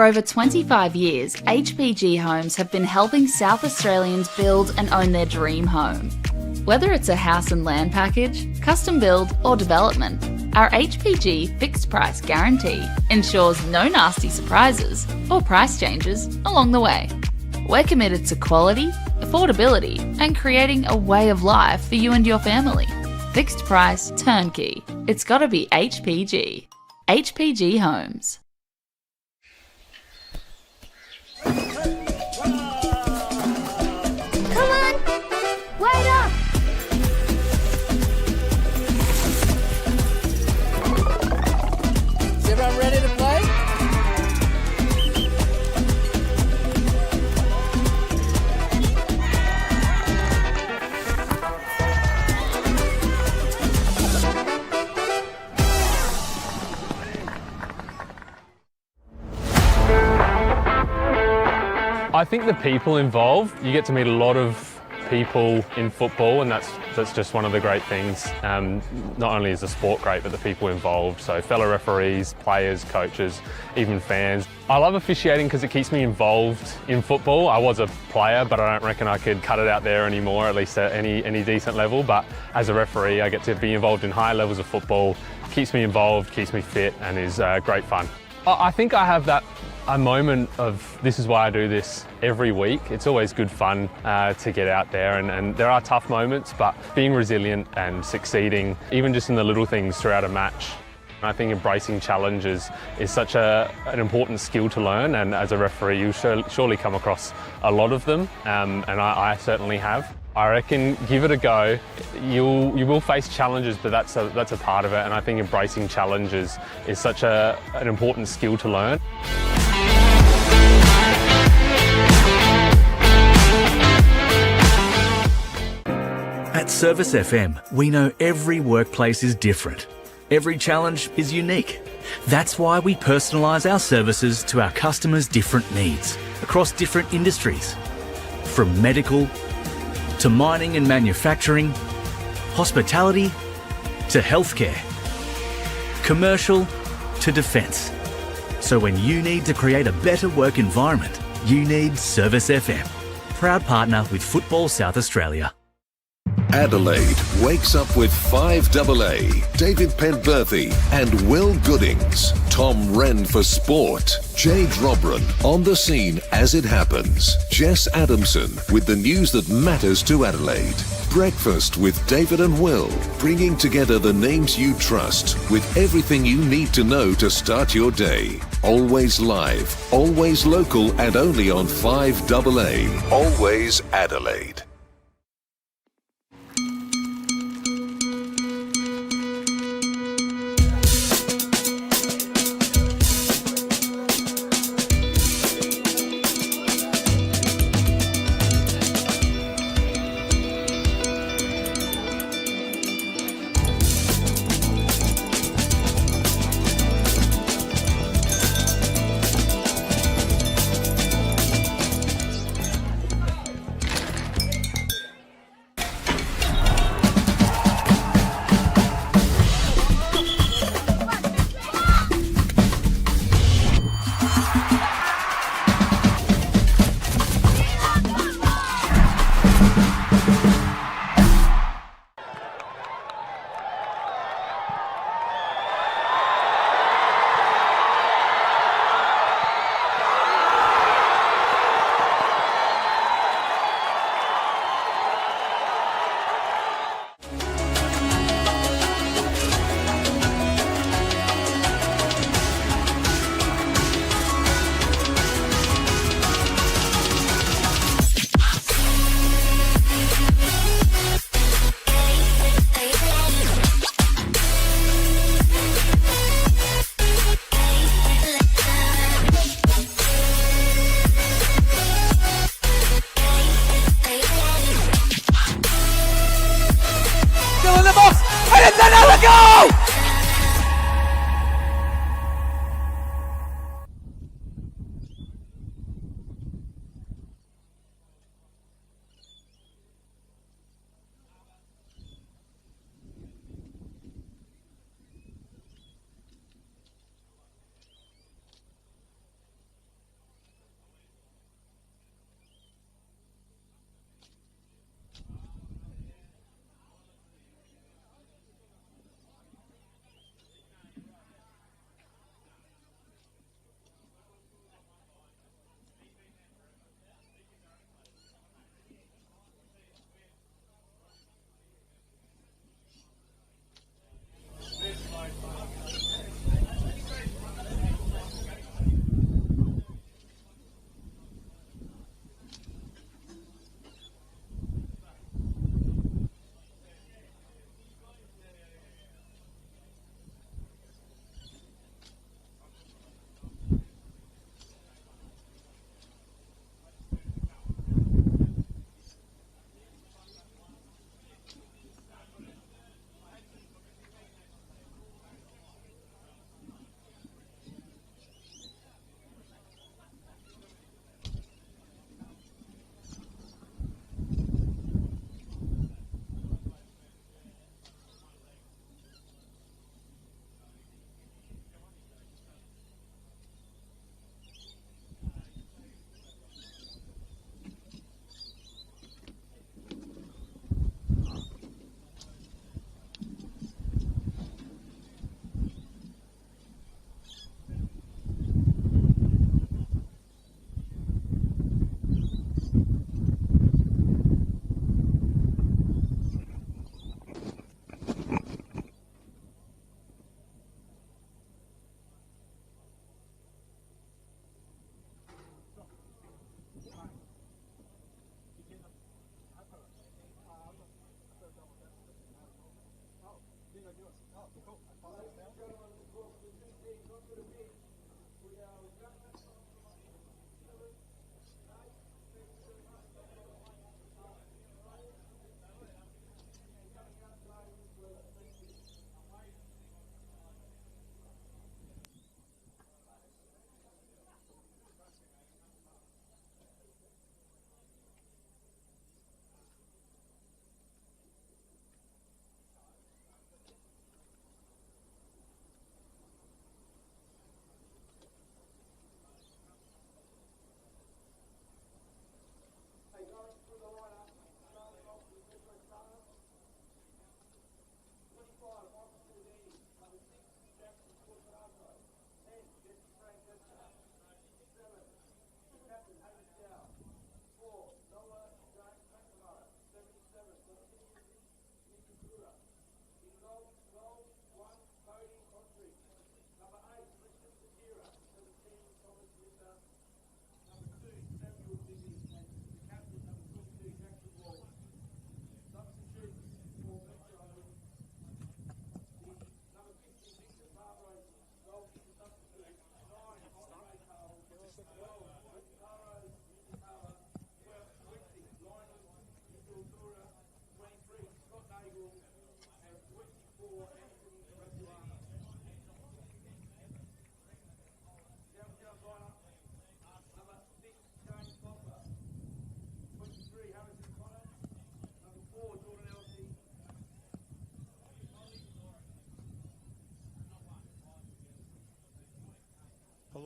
For over 25 years, HPG Homes have been helping South Australians build and own their dream home. Whether it's a house and land package, custom build or development, our HPG fixed price guarantee ensures no nasty surprises or price changes along the way. We're committed to quality, affordability and creating a way of life for you and your family. Fixed price, turnkey. It's gotta be HPG. HPG Homes. Come on! Wait up! Is everyone ready to play? I think the people involved, you get to meet a lot of people in football, and that's just one of the great things. Not only is the sport great, but the people involved. So fellow referees, players, coaches, even fans. I love officiating because it keeps me involved in football. I was a player, but I don't reckon I could cut it out there anymore, at least at any decent level. But as a referee, I get to be involved in higher levels of football. Keeps me involved, keeps me fit, and is great fun. I think I have a moment of this is why I do this every week. It's always good fun to get out there, and there are tough moments, but being resilient and succeeding, even just in the little things throughout a match. I think embracing challenges is such an important skill to learn, and as a referee you surely come across a lot of them, and I certainly have. I reckon give it a go. You will face challenges, but that's a part of it, and I think embracing challenges is such an important skill to learn. At Service FM, we know every workplace is different. Every challenge is unique. That's why we personalise our services to our customers' different needs across different industries. From medical to mining and manufacturing, hospitality to healthcare, commercial to defence. So when you need to create a better work environment, you need Service FM. Proud partner with Football South Australia. Adelaide wakes up with 5AA, David Penberthy and Will Goodings. Tom Wren for sport. Jade Robran on the scene as it happens. Jess Adamson with the news that matters to Adelaide. Breakfast with David and Will, bringing together the names you trust with everything you need to know to start your day. Always live, always local and only on 5AA. Always Adelaide.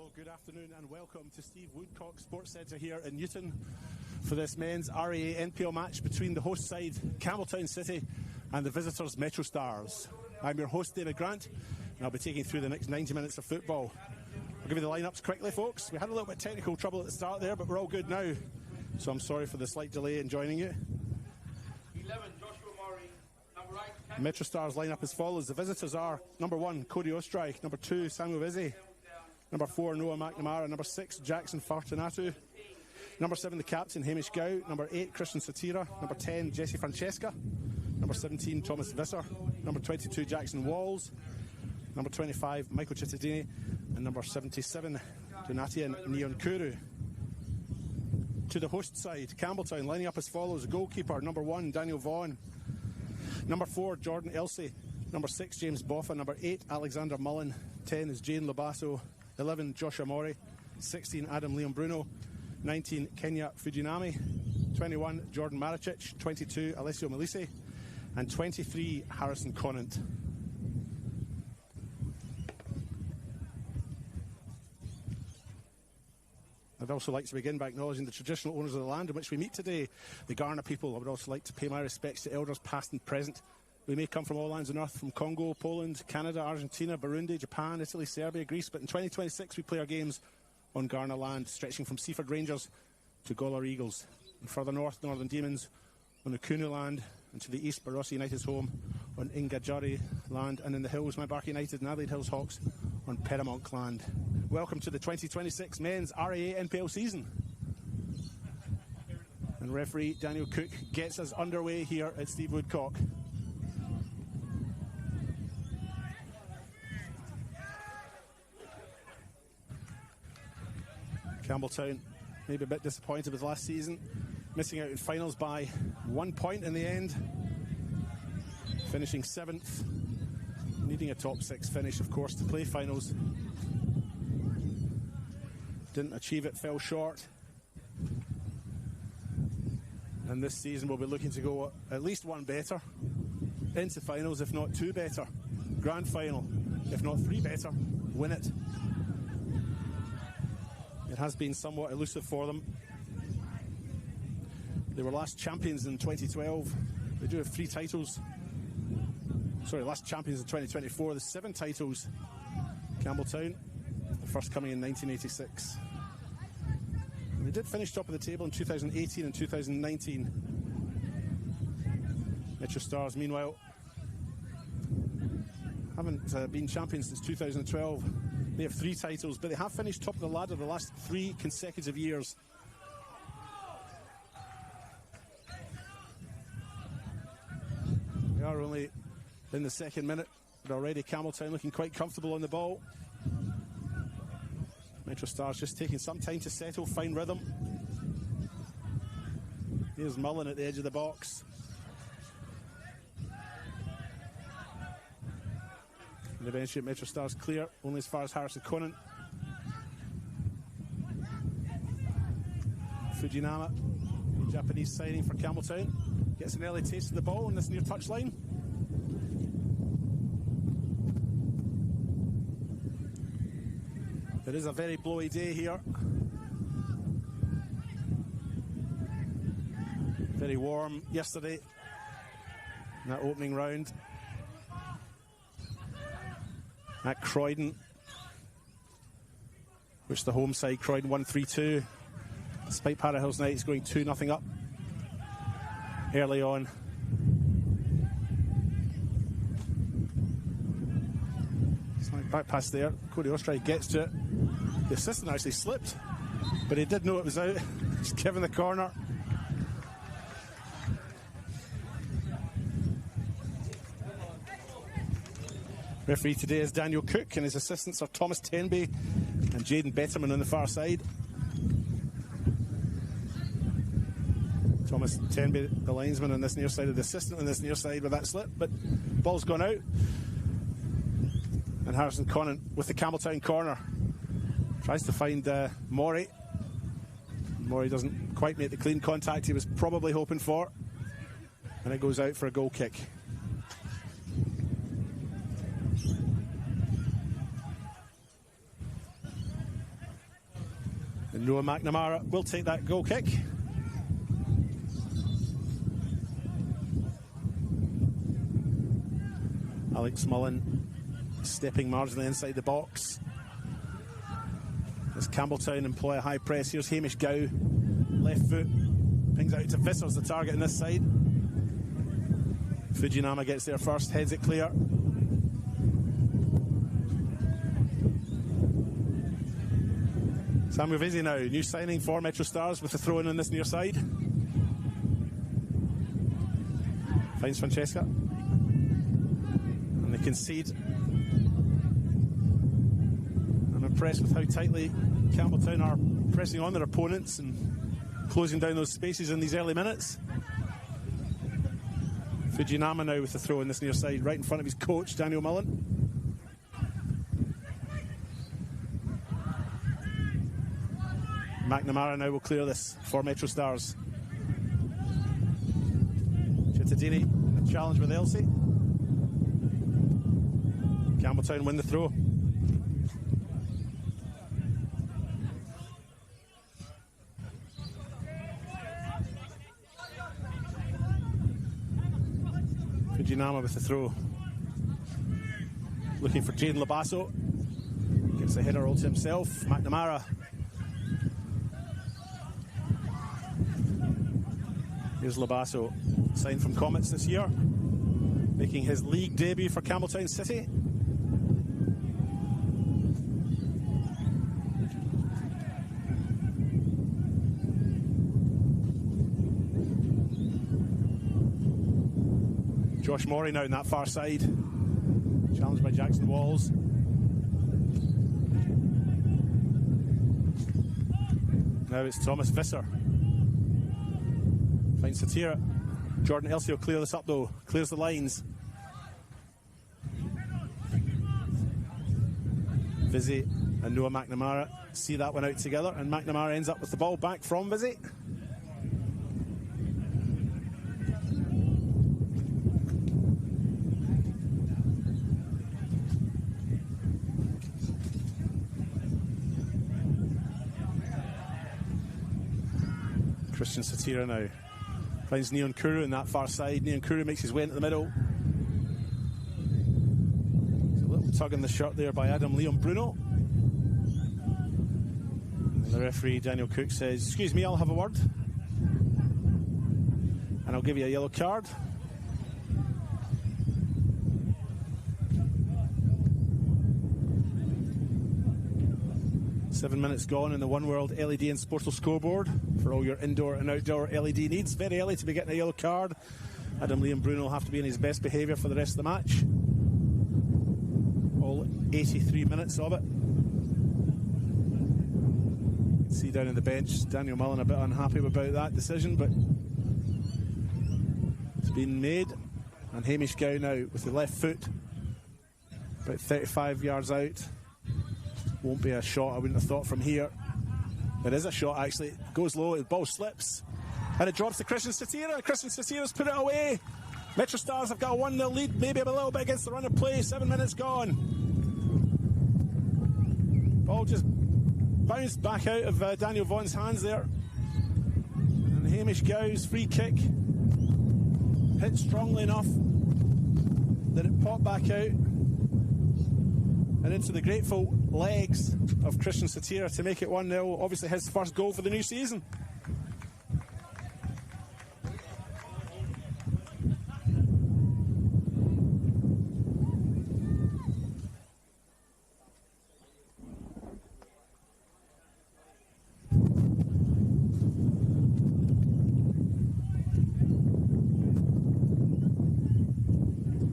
Hello, good afternoon and welcome to Steve Woodcock Sports Centre here in Newton for this men's RAA NPL match between the host side Campbelltown City and the visitors MetroStars. I'm your host David Grant and I'll be taking you through the next 90 minutes of football. I'll give you the lineups quickly, folks. We had a little bit of technical trouble at the start there, but we're all good now, so I'm sorry for the slight delay in joining you. 11, Joshua Murray. Number 8, MetroStars lineup as follows. The visitors are number 1, Cody Ostreich, number 2, Samuel Vizzi, number 4, Noah McNamara, number 6, Jackson Fortunato, number 7, the captain, Hamish Gow, number 8, Christian Satira, number 10, Jesse Francesca, number 17, Thomas Visser, number 22, Jackson Walls, number 25, Michael Cittadini, and number 77, Donatian Nyonkuru. To the host side, Campbelltown lining up as follows. Goalkeeper, number 1, Daniel Vaughan, number 4, Jordan Elsey, number 6, James Boffa, number 8, Alexander Mullen, 10 is Jane Lobasso, 11, Joshua Mori, 16, Adam Leon Bruno, 19, Kenya Fujinami, 21, Jordan Maricic, 22, Alessio Melisi, and 23, Harrison Conant. I'd also like to begin by acknowledging the traditional owners of the land in which we meet today, the Garna people. I would also like to pay my respects to elders past and present. We may come from all lands on earth, from Congo, Poland, Canada, Argentina, Burundi, Japan, Italy, Serbia, Greece, but in 2026 we play our games on Garna land, stretching from Seaford Rangers to Gawler Eagles, and further north, Northern Demons on the Kunu land, and to the east, Barossa United's home on Ingajari land, and in the hills, my Bark United and Adelaide Hills Hawks on Peramont land. Welcome to the 2026 men's RAA NPL season. And referee Daniel Cook gets us underway here at Steve Woodcock. Campbelltown maybe a bit disappointed with last season, missing out in finals by 1 point in the end, finishing 7th, needing a top 6 finish of course to play finals. Didn't achieve it, fell short, and this season we'll be looking to go at least 1 better into finals, if not 2 better, grand final, if not 3 better, win it. It has been somewhat elusive for them. They were last champions in 2012. They do have 3 titles. Sorry, last champions in 2024. There's 7 titles. Campbelltown, the first coming in 1986. And they did finish top of the table in 2018 and 2019. MetroStars, meanwhile, haven't been champions since 2012. They have 3 titles, but they have finished top of the ladder the last 3 consecutive years. We are only in the 2nd minute, but already Campbelltown looking quite comfortable on the ball. MetroStars just taking some time to settle, find rhythm. Here's Mullen at the edge of the box. The bench at MetroStars clear, only as far as Harrison Conant. Fujinama, the Japanese signing for Campbelltown, gets an early taste of the ball in this near touchline. It is a very blowy day here. Very warm yesterday in that opening round at Croydon, which the home side Croydon won 3-2, despite Para Hills Knights going 2-0 up early on. Back pass there, Cody Ostreich gets to it. The assistant actually slipped, but he did know it was out. Just given the corner. Referee today is Daniel Cook, and his assistants are Thomas Tenby and Jaden Betterman on the far side. Thomas Tenby, the linesman on this near side, of the assistant on this near side with that slip, but ball's gone out. And Harrison Conant with the Campbelltown corner. Tries to find Mori. Mori doesn't quite make the clean contact he was probably hoping for. And it goes out for a goal kick. Noah McNamara will take that goal kick. Alex Mullen stepping marginally inside the box. As Campbelltown employ a high press, here's Hamish Gow, left foot, pings out to Visser's the target on this side. Fujinama gets there first, heads it clear. Samuel Vizzi now, new signing for MetroStars with the throw in on this near side. Finds Francesca. And they concede. I'm impressed with how tightly Campbelltown are pressing on their opponents and closing down those spaces in these early minutes. Fujinama now with the throw in this near side, right in front of his coach, Daniel Mullen. McNamara now will clear this for MetroStars. Chittadini, a challenge with Elsie. Campbelltown win the throw. Fujinama with the throw. Looking for Jaden Labasso. Gets the header all to himself. McNamara. Here's Labasso, signed from Comets this year, making his league debut for Campbelltown City. Josh Morey now on that far side, challenged by Jackson Walls. Now it's Thomas Visser. Finds Satira. Jordan Elsie will clear this up though. Clears the lines. Vizzy and Noah McNamara see that one out together, and McNamara ends up with the ball back from Vizzy. Christian Satira now finds Neon Kuru on that far side. Neon Kuru makes his way into the middle. There's a little tug in the shirt there by Adam Leon Bruno. And the referee, Daniel Cook, says, "Excuse me, I'll have a word. And I'll give you a yellow card." Seven minutes gone in the One World LED and Sportal scoreboard for all your indoor and outdoor LED needs. Very early to be getting a yellow card. Adam Lee and Bruno will have to be in his best behaviour for the rest of the match. All 83 minutes of it. You can see down in the bench, Daniel Mullen a bit unhappy about that decision, but it's been made. And Hamish Gow now with the left foot, about 35 yards out. Won't be a shot, I wouldn't have thought, from here. It is a shot, actually. It goes low, the ball slips, and it drops to Christian Satira. Christian Satira's put it away. MetroStars have got a 1-0 lead, maybe a little bit against the run of play. 7 minutes gone. Ball just bounced back out of Daniel Vaughan's hands there. And Hamish Gow's free kick hit strongly enough that it popped back out and into the grateful legs of Christian Satira to make it 1-0. Obviously his first goal for the new season.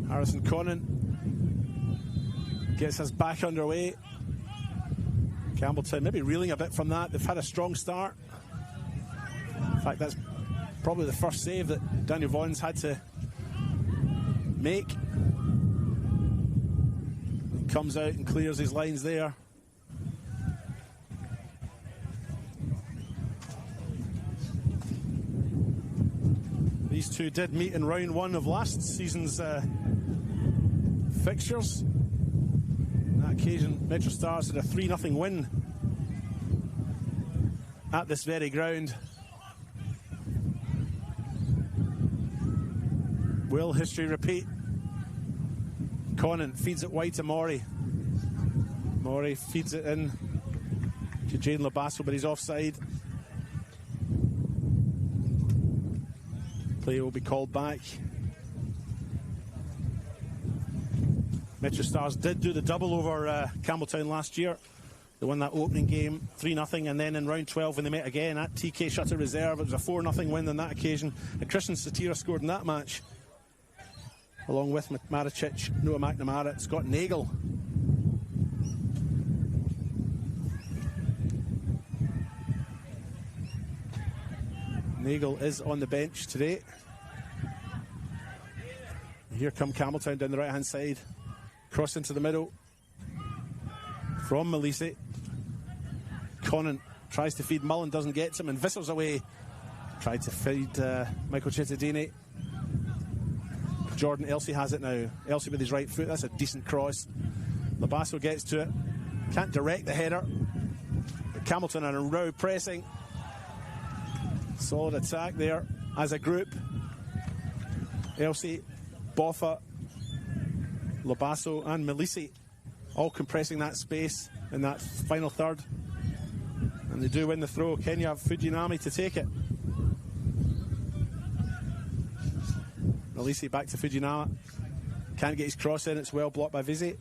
Harrison Connon gets us back underway. Campbelltown maybe reeling a bit from that. They've had a strong start. In fact, that's probably the first save that Daniel Vaughan's had to make. He comes out and clears his lines there. These two did meet in round one of last season's fixtures. On that occasion, MetroStars had a 3-0 win. at this very ground. Will history repeat? Conant feeds it wide to Maury. Maury feeds it in to Jaden Labasso, but he's offside. Play will be called back. MetroStars did do the double over Campbelltown last year. They won that opening game 3-0, and then in round 12 when they met again at TK Shutter Reserve, it was a 4-0 win on that occasion. And Christian Satira scored in that match, along with Maricic, Noah McNamara, Scott Nagel. Nagel is on the bench today. Here come Campbelltown down the right hand side. Cross into the middle from Malisi. Conant tries to feed Mullen, doesn't get him, and Visser's away. Tried to feed Michael Cittadini. Jordan Elsey has it now. Elsey with his right foot, that's a decent cross. Labasso gets to it. Can't direct the header. But Campbelltown are in row pressing. Solid attack there as a group. Elsey, Boffa, Labasso and Malisi all compressing that space in that final third. And they do win the throw. Kenya have Fujinami to take it. Malisi back to Fujinama. Can't get his cross in. It's well blocked by Vizzi.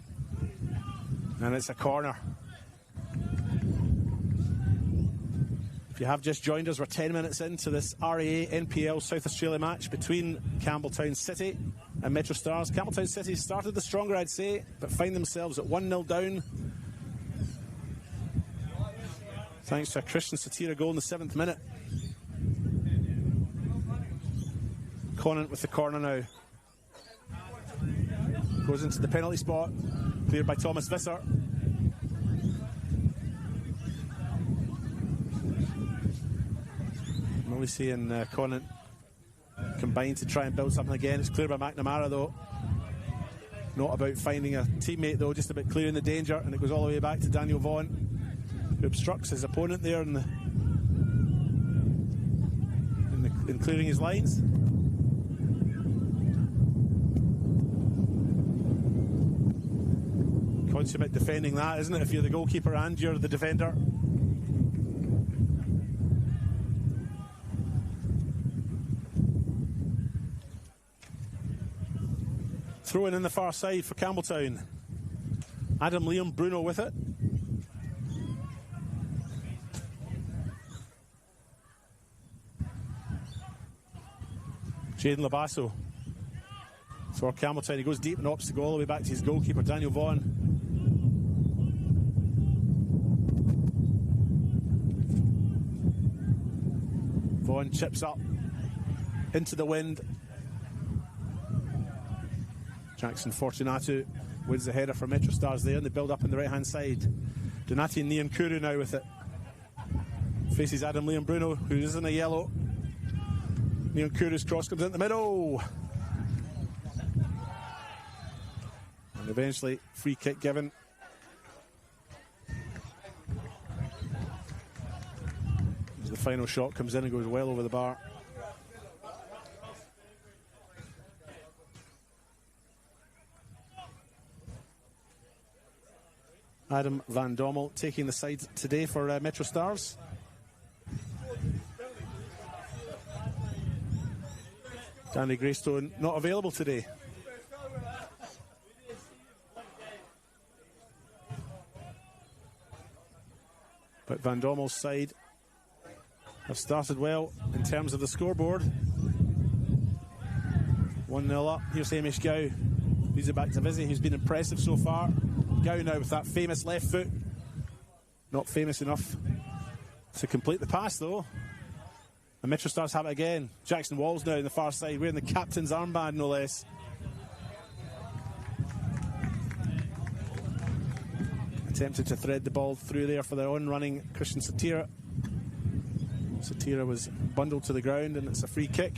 And it's a corner. If you have just joined us, we're 10 minutes into this RAA NPL South Australia match between Campbelltown City and MetroStars. Campbelltown City started the stronger, I'd say, but find themselves at 1-0 down. Thanks to a Christian Satira goal in the 7th minute. Conant with the corner now. Goes into the penalty spot. Cleared by Thomas Visser. Malisi and Conant combined to try and build something again. It's cleared by McNamara though. Not about finding a teammate though, just about clearing the danger, and it goes all the way back to Daniel Vaughan, who obstructs his opponent there in clearing his lines. Consummate defending that, isn't it, if you're the goalkeeper and you're the defender. Throwing in the far side for Campbelltown. Adam Liam Bruno with it. Jaden Labasso for Campbelltown. He goes deep and opts to go all the way back to his goalkeeper, Daniel Vaughan. Vaughan chips up into the wind. Jackson Fortunato wins the header for MetroStars there, and they build up on the right hand side. Donati Niankuru now with it. Faces Adam Liam Bruno, who is in a yellow. Niankuru's cross comes in the middle. And eventually, free kick given. As the final shot comes in and goes well over the bar. Adam Van Dommel taking the side today for MetroStars. Danny Greystone not available today. But Van Dommel's side have started well in terms of the scoreboard. 1-0 up. Here's Hamish Gow. Leads it back to Vizzy, who's been impressive so far. Gow now with that famous left foot. Not famous enough to complete the pass though. And MetroStars have it again. Jackson Walls now on the far side, wearing the captain's armband no less. Attempted to thread the ball through there for the on-running Christian Satira. Satira was bundled to the ground and it's a free kick.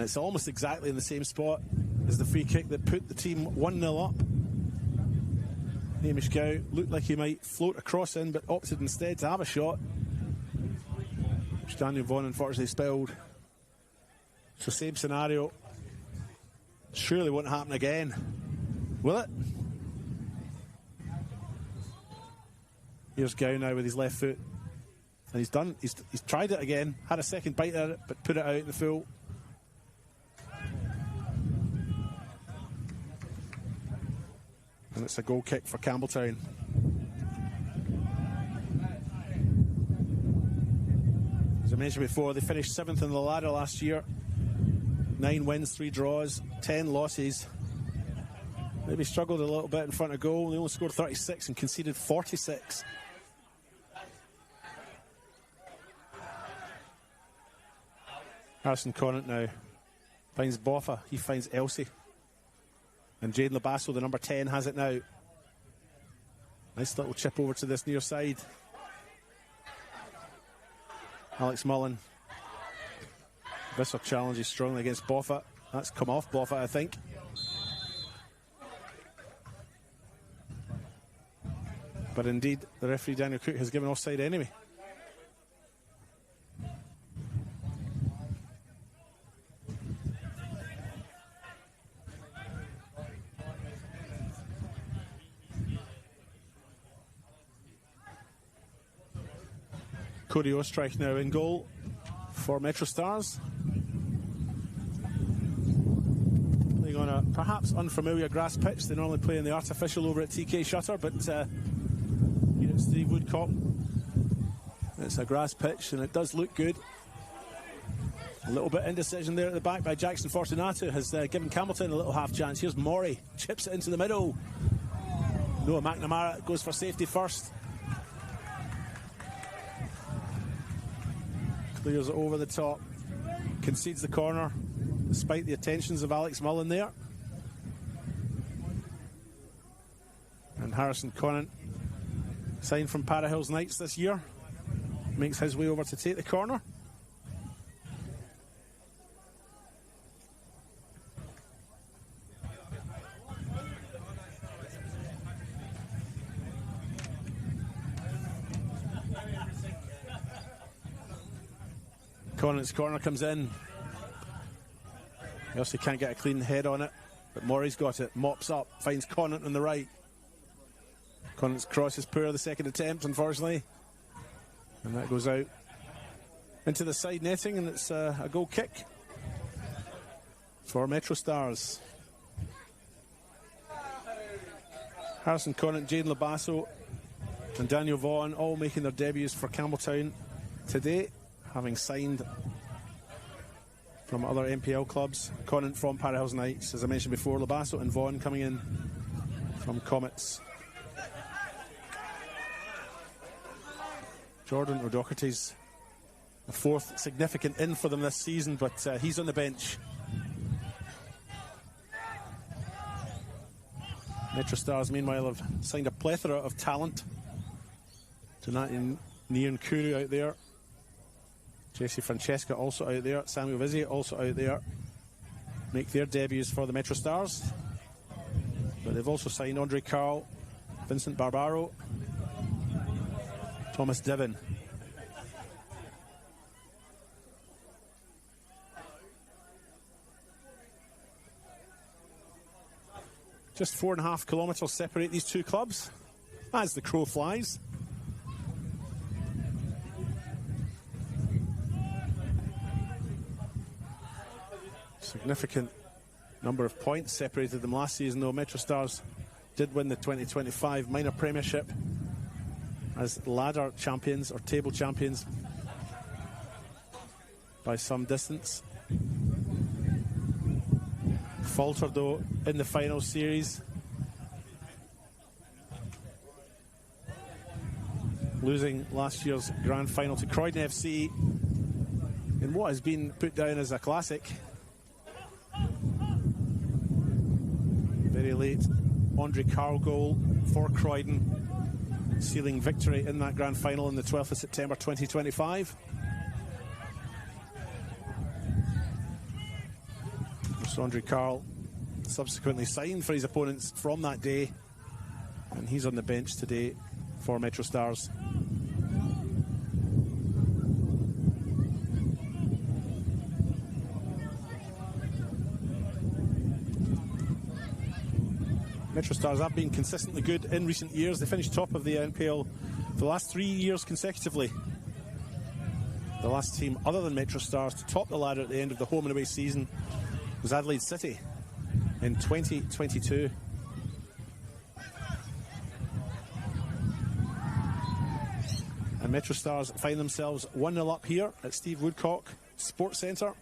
it's almost exactly in the same spot as the free kick that put the team 1-0 up. Hamish Gow looked like he might float a cross in, but opted instead to have a shot, which Daniel Vaughan unfortunately spilled. So same scenario. Surely won't happen again, will it? Here's Gow now with his left foot, and he's done. He's tried it again, had a second bite at it, but put it out in the full. And it's a goal kick for Campbelltown. As I mentioned before, they finished 7th in the ladder last year. 9 wins, 3 draws, 10 losses. Maybe struggled a little bit in front of goal. They only scored 36 and conceded 46. Harrison Conant now finds Boffa. He finds Elsie. And Jade Labasso, the number 10, has it now. Nice little chip over to this near side. Alex Mullen. Visser challenges strongly against Boffa. That's come off Boffa, I think. But indeed, the referee Daniel Cook has given offside anyway. Cody Ostreich now in goal for MetroStars. Playing on a perhaps unfamiliar grass pitch. They normally play in the artificial over at TK Shutter, but here at Steve Woodcock, it's a grass pitch and it does look good. A little bit indecision there at the back by Jackson Fortunato has given Campbelltown a little half chance. Here's Morey, chips it into the middle. Noah McNamara goes for safety first. Clears it over the top, concedes the corner despite the attentions of Alex Mullen there. And Harrison Conant, signed from Para Hills Knights this year, makes his way over to take the corner. Conant's corner comes in. He also can't get a clean head on it, but Morey's got it, mops up, finds Conant on the right. Conant's cross is poor the second attempt, unfortunately. And that goes out into the side netting, and it's a goal kick for MetroStars. Harrison Conant, Jaden Labasso and Daniel Vaughan all making their debuts for Campbelltown today, having signed from other NPL clubs. Conant from Para Hills Knights, as I mentioned before. Labasso and Vaughan coming in from Comets. Jordan O'Doherty's the 4th significant in for them this season, but he's on the bench. MetroStars, meanwhile, have signed a plethora of talent. Donati Nyankuru out there. Jesse Francesca also out there. Samuel Vizzi also out there. Make their debuts for the MetroStars. But they've also signed Andre Carl, Vincent Barbaro, Thomas Diven. Just 4.5 kilometres separate these two clubs as the crow flies. Significant number of points separated them last season, though. MetroStars did win the 2025 Minor Premiership as ladder champions or table champions by some distance. Faltered though in the final series, losing last year's grand final to Croydon FC in what has been put down as a classic. Very late Andre Carl goal for Croydon, sealing victory in that grand final on the 12th of September 2025. Sondre Carl subsequently signed for his opponents from that day, and he's on the bench today for MetroStars. MetroStars have been consistently good in recent years. They finished top of the NPL for the last 3 years consecutively. The last team other than MetroStars to top the ladder at the end of the home and away season was Adelaide City in 2022. And MetroStars find themselves 1-0 up here at Steve Woodcock Sports Centre.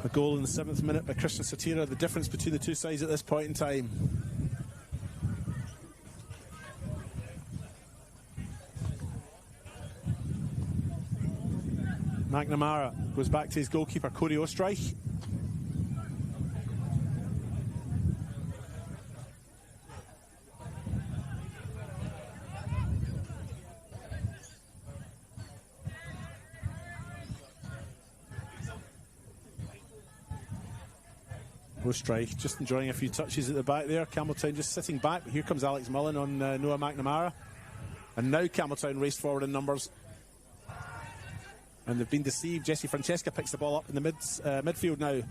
A goal in the 7th minute by Christian Satira, the difference between the two sides at this point in time. McNamara goes back to his goalkeeper, Cody Ostreich. Ostreich just enjoying a few touches at the back there. Campbelltown just sitting back, but here comes Alex Mullen on Noah McNamara. And now Campbelltown raced forward in numbers. And they've been deceived. Jesse Francesca picks the ball up in the midfield now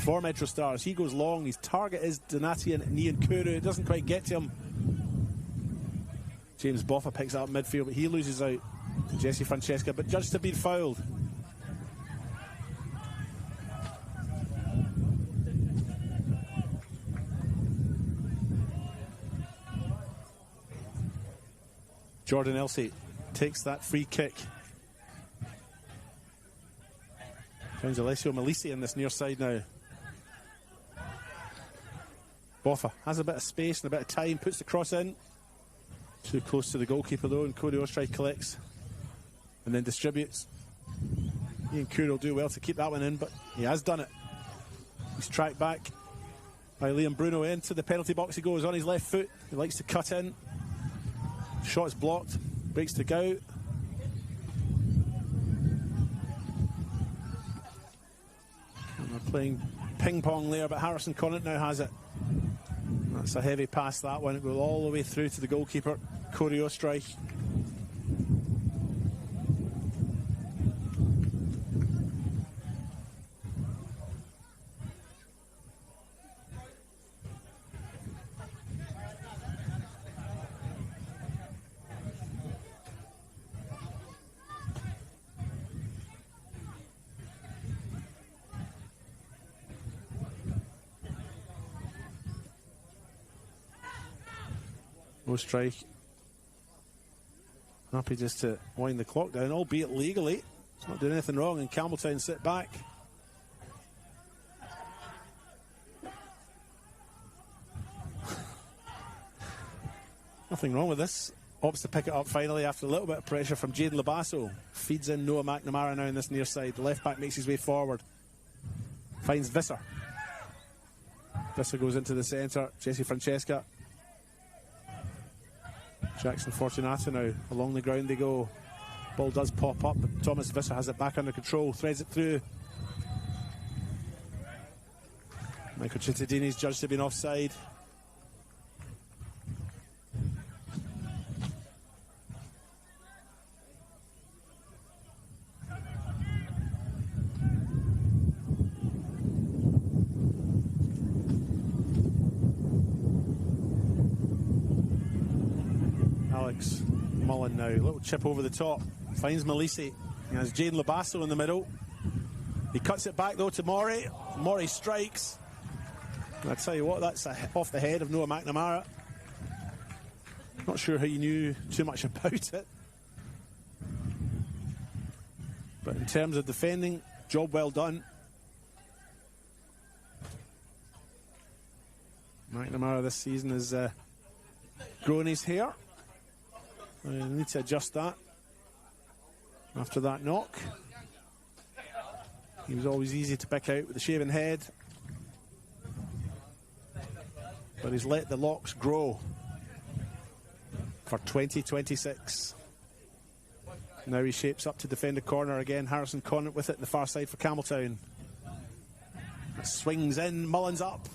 for MetroStars. He goes long. His target is Donatian Niankuru. It doesn't quite get to him. James Boffa picks it up midfield, but he loses out to Jesse Francesca, but judged to have been fouled. Jordan Elsey takes that free kick. Finds Alessio Malisi in this near side now. Boffa has a bit of space and a bit of time, puts the cross in. Too close to the goalkeeper though, and Cody Ostreich collects and then distributes. Ian Kure will do well to keep that one in, but he has done it. He's tracked back by Liam Bruno into the penalty box. He goes on his left foot. He likes to cut in. Shot's blocked, breaks to go. And they're playing ping pong there, but Harrison Conant now has it. That's a heavy pass, that one. It goes all the way through to the goalkeeper, Cody Ostreich. Ostreich happy just to wind the clock down, albeit legally. It's not doing anything wrong, and Campbelltown sit back. Nothing wrong with this. Opts to pick it up finally after a little bit of pressure from Jaden Labasso. Feeds in Noah McNamara now in this near side. The left back makes his way forward. Finds Visser. Visser goes into the centre. Jesse Francesca. Jackson Fortunato now, along the ground they go. Ball does pop up, but Thomas Visser has it back under control, threads it through. Michael Cittadini's judged to have been offside. Alex Mullen now, little chip over the top, finds Malisi. He has Jaden Labasso in the middle. He cuts it back though to Maury. Maury strikes. And I tell you what, that's off the head of Noah McNamara. Not sure how you knew too much about it. But in terms of defending, job well done. McNamara this season has grown his hair. I need to adjust that after that knock. He was always easy to pick out with the shaven head, but he's let the locks grow for 2026. Now he shapes up to defend a corner again. Harrison Conant with it on the far side for Campbelltown. It swings in, Mullins up.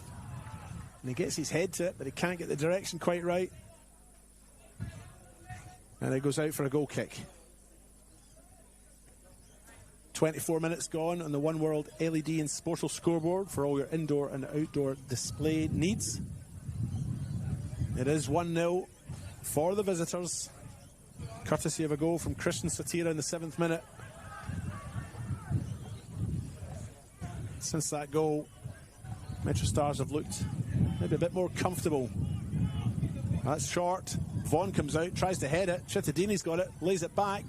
And he gets his head to it, but he can't get the direction quite right. And it goes out for a goal kick. 24 minutes gone on the One World LED and Sportal scoreboard for all your indoor and outdoor display needs. It is 1-0 for the visitors, courtesy of a goal from Christian Satira in the 7th minute. Since that goal, MetroStars have looked maybe a bit more comfortable. That's short. Vaughan comes out, tries to head it. Cittadini's got it, lays it back.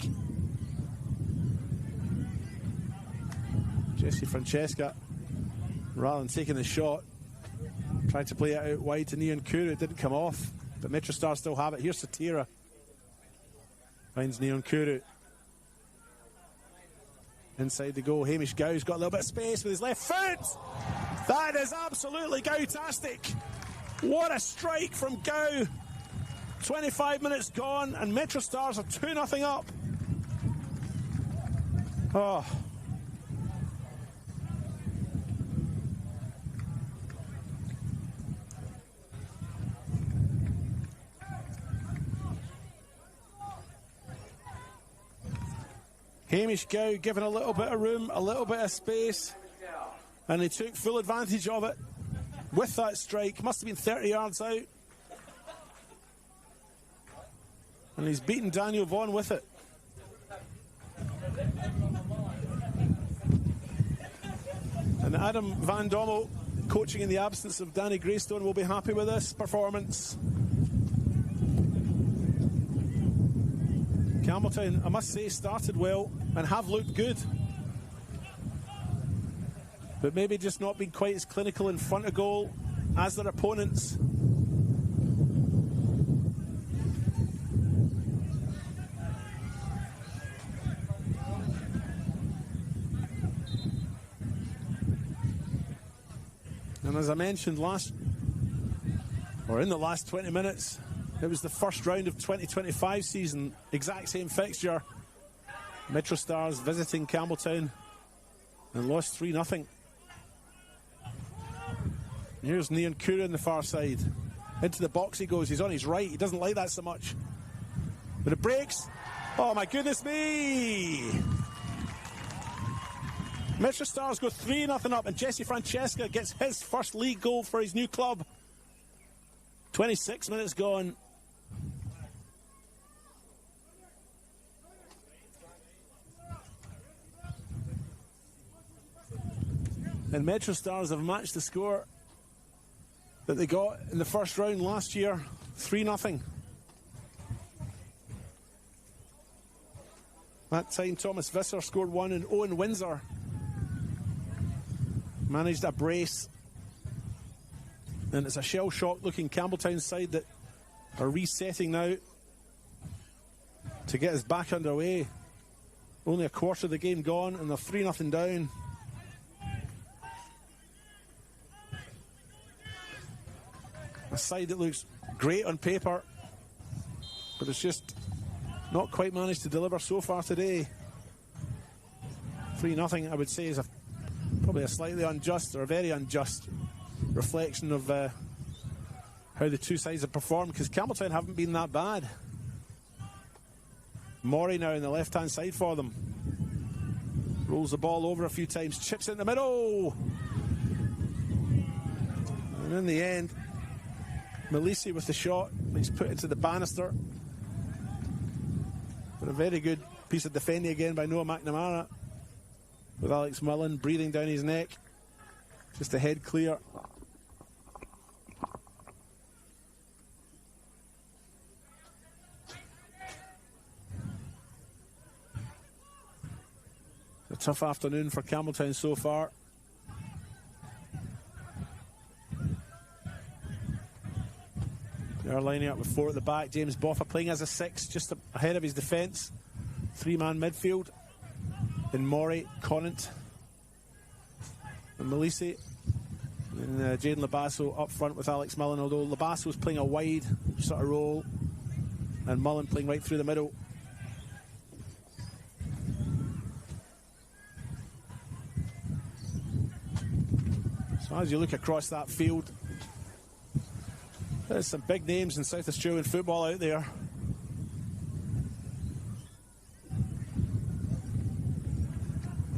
Jesse Francesca, rather than taking the shot, tried to play it out wide to Neon Kuru. It didn't come off, but MetroStars still have it. Here's Satira. Finds Neon Kuru. Inside the goal, Hamish Gow's got a little bit of space with his left foot. That is absolutely Gow-tastic. What a strike from Gow. 25 minutes gone, and MetroStars are 2-0 up. Oh. Hamish Gow given a little bit of room, a little bit of space, and he took full advantage of it with that strike. Must have been 30 yards out. And he's beaten Daniel Vaughan with it. And Adam Van Dommel, coaching in the absence of Danny Greystone, will be happy with this performance. Campbelltown, I must say, started well and have looked good, but maybe just not been quite as clinical in front of goal as their opponents. And as I mentioned in the last 20 minutes, it was the first round of 2025 season, exact same fixture. MetroStars visiting Campbelltown and lost 3-0. Here's Neon Kuru on the far side. Into the box he goes. He's on his right. He doesn't like that so much. But it breaks. Oh my goodness me! MetroStars go 3-0 up, and Jesse Francesca gets his first league goal for his new club. 26 minutes gone. And MetroStars have matched the score that they got in the first round last year, 3-0. That time Thomas Visser scored one, and Owen Windsor managed a brace. And it's a shell-shocked looking Campbelltown side that are resetting now to get us back underway. Only a quarter of the game gone, and they're 3-0 down. A side that looks great on paper, but it's just not quite managed to deliver so far today. 3-0, I would say, is probably a slightly unjust or a very unjust reflection of how the two sides have performed, because Campbelltown haven't been that bad. Maury now on the left-hand side for them. Rolls the ball over a few times, chips it in the middle. And in the end, Malisi with the shot. He's put into the banister. But a very good piece of defending again by Noah McNamara, with Alex Mullen breathing down his neck. Just a head clear. A tough afternoon for Campbelltown so far. They're lining up with four at the back. James Boffa playing as a 6, just ahead of his defence. 3-man midfield. In Maury, Conant, and Malisi. And Jaden Labasso up front with Alex Mullen, although Labasso was playing a wide sort of role, and Mullen playing right through the middle. So as you look across that field, there's some big names in South Australian football out there.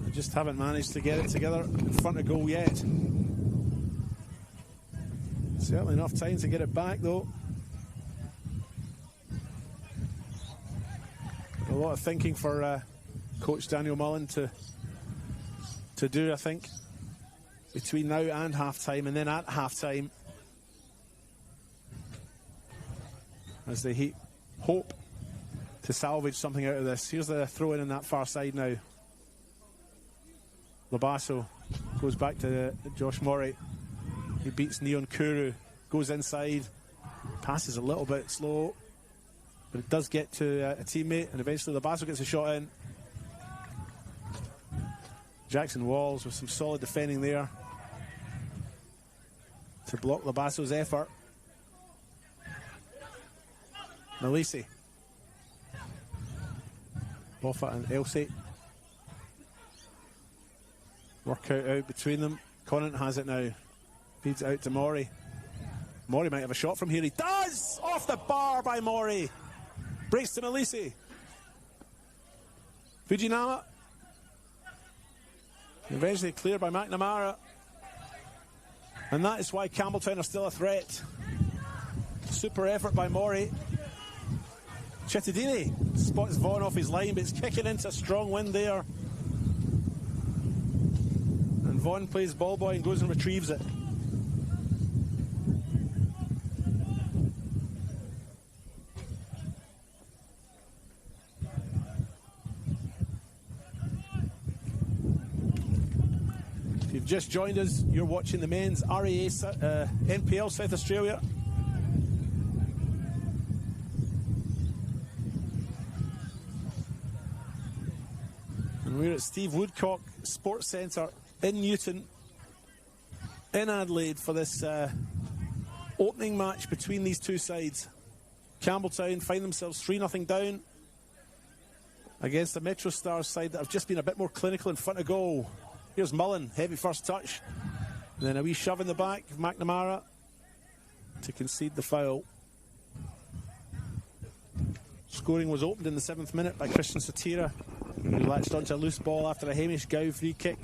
They just haven't managed to get it together in front of goal yet. Certainly enough time to get it back though. A lot of thinking for Coach Daniel Mullen to do, I think, between now and half-time, and then at half-time, as they hope to salvage something out of this. Here's the throw in that far side now. Labasso goes back to Josh Murray. He beats Neon Kuru, goes inside, passes a little bit slow, but it does get to a teammate, and eventually Labasso gets a shot in. Jackson Walls with some solid defending there to block Labasso's effort. Malisi. Boffa and Elsey. Workout out between them. Conant has it now. Feeds it out to Maury. Maury might have a shot from here. He does! Off the bar by Maury. Breaks to Malisi. Fujinama. Eventually cleared by McNamara. And that is why Campbelltown are still a threat. Super effort by Maury. Chittadini spots Vaughan off his line, but it's kicking into a strong wind there. And Vaughan plays ball boy and goes and retrieves it. If you've just joined us, you're watching the men's RAA NPL South Australia. We're at Steve Woodcock Sports Centre in Newton, in Adelaide, for this opening match between these two sides. Campbelltown find themselves 3-0 down against the MetroStars side that have just been a bit more clinical in front of goal. Here's Mullen, heavy first touch. And then a wee shove in the back of McNamara to concede the foul. Scoring was opened in the 7th minute by Christian Satira, who latched onto a loose ball after a Hamish Gow free kick.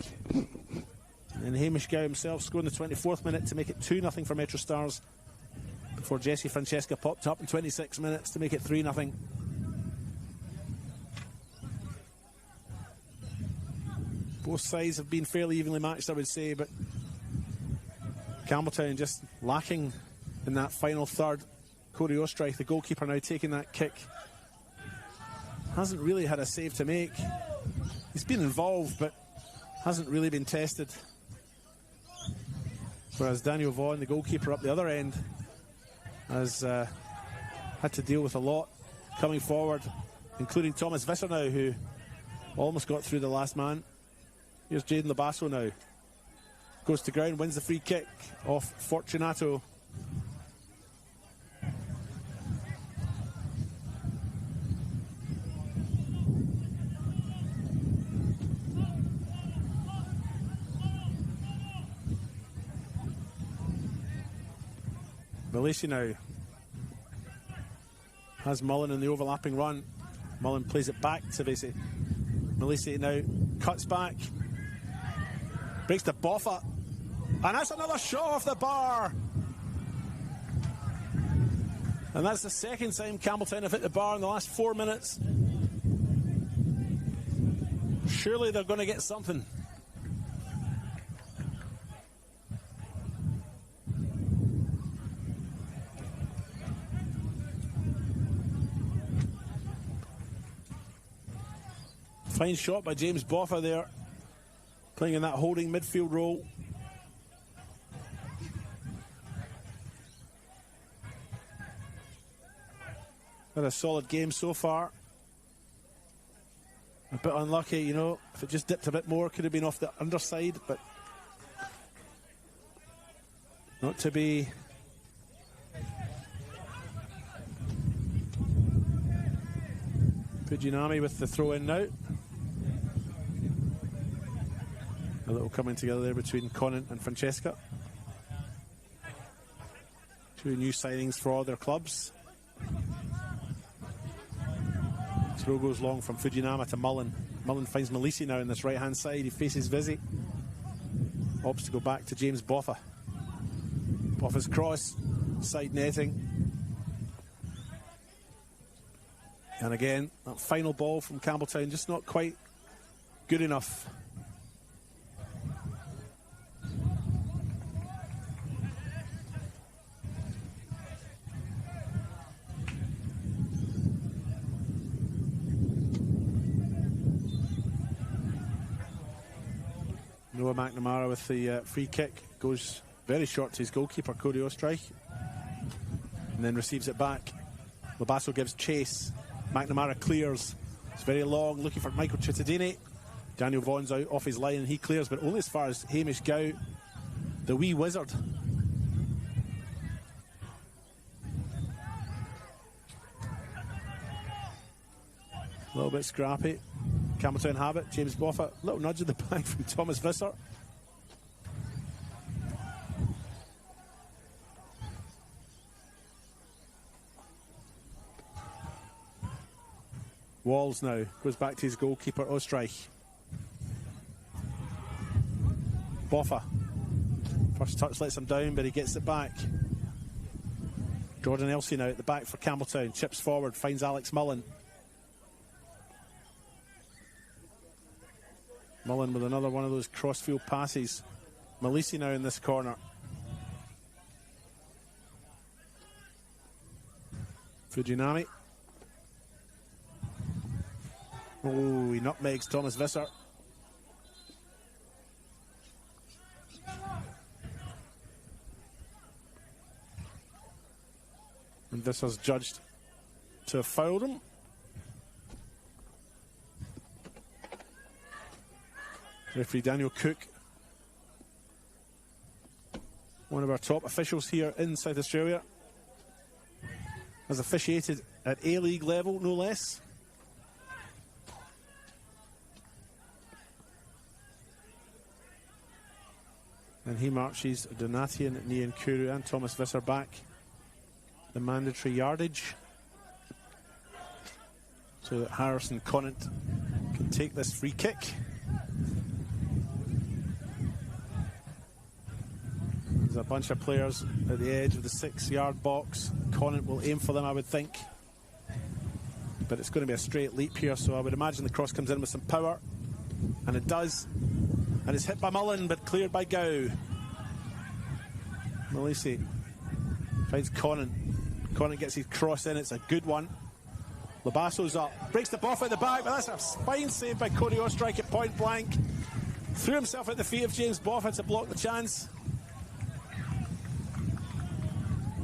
And Hamish Gow himself scored in the 24th minute to make it 2-0 for MetroStars, before Jesse Francesca popped up in 26 minutes to make it 3-0. Both sides have been fairly evenly matched, I would say, but Campbelltown just lacking in that final third. Cody Ostreich, the goalkeeper, now taking that kick. Hasn't really had a save to make. He's been involved, but hasn't really been tested. Whereas Daniel Vaughan, the goalkeeper up the other end, has had to deal with a lot coming forward, including Thomas Visser now, who almost got through the last man. Here's Jaden Labasso now. Goes to ground, wins the free kick off Fortunato. Malisi now has Mullen in the overlapping run. Mullen plays it back to Malisi. Malisi now cuts back, breaks to Boffa, and that's another shot off the bar. And that's the second time Campbelltown have hit the bar in the last 4 minutes. Surely they're going to get something. Fine shot by James Boffa there, playing in that holding midfield role. Had a solid game so far. A bit unlucky, you know, if it just dipped a bit more, could have been off the underside, but not to be. Fujinami with the throw in now. A little coming together there between Conant and Francesca. Two new signings for all their clubs. Throw goes long from Fujinama to Mullen. Mullen finds Malisi now on this right-hand side. He faces Vizzy. Opts to go back to James Boffa. Boffa's cross, side netting. And again, that final ball from Campbelltown just not quite good enough. Noah McNamara with the free kick, goes very short to his goalkeeper, Cody Ostreich, and then receives it back. Labasso gives chase. McNamara clears. It's very long, looking for Michael Cittadini. Daniel Vaughan's out off his line and he clears, but only as far as Hamish Gow, the wee wizard. A little bit scrappy. Campbelltown have it. James Boffa, little nudge in the back from Thomas Visser. Walls now goes back to his goalkeeper Ostreich. Boffa, first touch lets him down, but he gets it back. Jordan Elsey now at the back for Campbelltown, chips forward, finds Alex Mullen. Mullen with another one of those crossfield passes. Malisi now in this corner. Fujinami. Oh, he nutmegs Thomas Visser. And Visser's judged to have fouled him. Referee Daniel Cook, one of our top officials here in South Australia, has officiated at A-League level, no less. And he marches Donatian, Niankuru and Thomas Visser back the mandatory yardage so that Harrison Conant can take this free kick. There's a bunch of players at the edge of the 6-yard box. Conant will aim for them, I would think. But it's going to be a straight leap here, so I would imagine the cross comes in with some power. And it does. And it's hit by Mullen, but cleared by Gow. Malisi finds Conant. Conant gets his cross in, it's a good one. Labasso's up, breaks the Boffa at the back, but that's a fine save by Cody Ostreich at point blank. Threw himself at the feet of James Boffa to block the chance.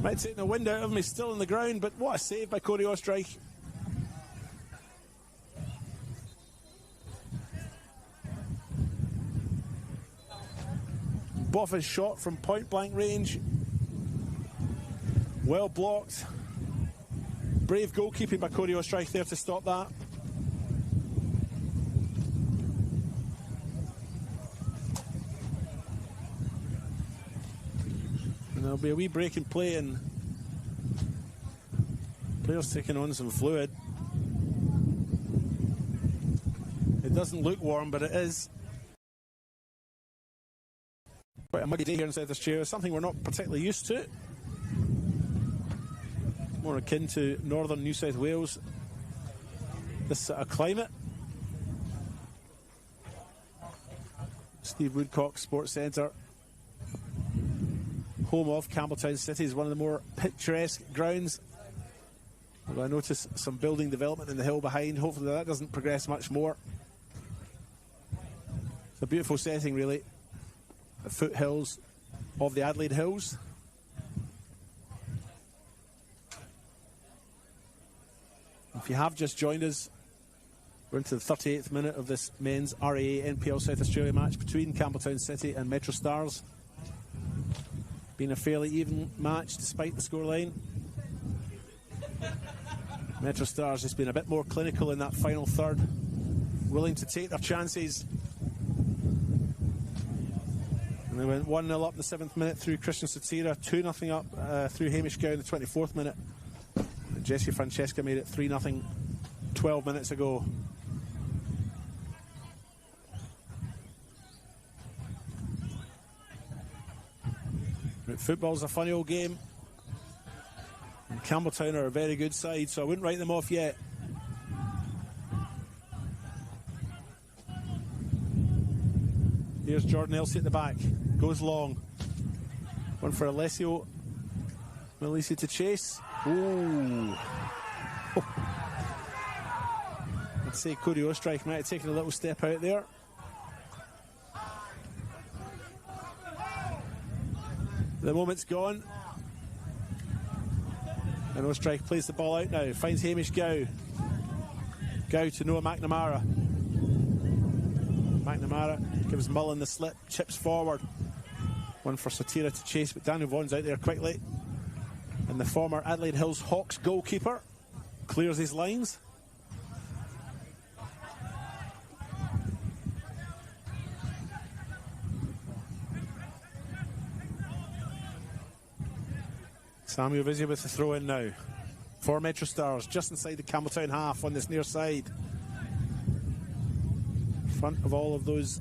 Might take the wind out of him, he's still on the ground, but what a save by Cody Ostreich. Boffa's shot from point blank range. Well blocked. Brave goalkeeping by Cody Ostreich there to stop that. And there'll be a wee break in play and players taking on some fluid. It doesn't look warm, but it is. Quite a muggy day here in South Australia, something we're not particularly used to. More akin to northern New South Wales, this sort of climate. Steve Woodcock Sports Centre, home of Campbelltown City, is one of the more picturesque grounds. Although I notice some building development in the hill behind. Hopefully that doesn't progress much more. It's a beautiful setting, really. The foothills of the Adelaide Hills. If you have just joined us, we're into the 38th minute of this men's RAA NPL South Australia match between Campbelltown City and MetroStars. Been a fairly even match despite the scoreline. MetroStars has been a bit more clinical in that final third, willing to take their chances. And they went 1-0 up in the 7th minute through Christian Satira, 2-0 up through Hamish Gow in the 24th minute. And Jesse Francesca made it 3-0 12 minutes ago. But football's a funny old game. And Campbelltown are a very good side, so I wouldn't write them off yet. Here's Jordan Elsie at the back. Goes long. One for Alessio Malisi to chase. Ooh. I'd say Cody Ostrike might have taken a little step out there. The moment's gone. And Ostrike plays the ball out now. Finds Hamish Gow. Gow to Noah McNamara. McNamara gives Mullen the slip, chips forward. One for Satira to chase, but Daniel Vaughan's out there quickly. And the former Adelaide Hills Hawks goalkeeper clears his lines. Samuel Vizia with the throw in now for MetroStars, just inside the Campbelltown half on this near side. In front of all of those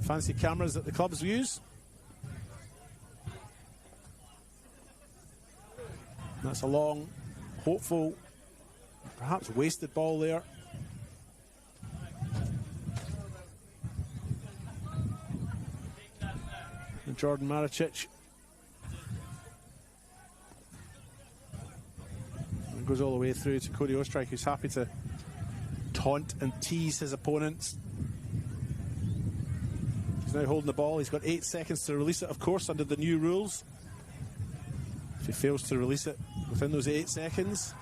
fancy cameras that the clubs use. That's a long, hopeful, perhaps wasted ball there. And Jordan Maricic. And goes all the way through to Cody Ostrike, who's happy to taunt and tease his opponents. He's now holding the ball. He's got 8 seconds to release it, of course, under the new rules. If he fails to release it within those 8 seconds,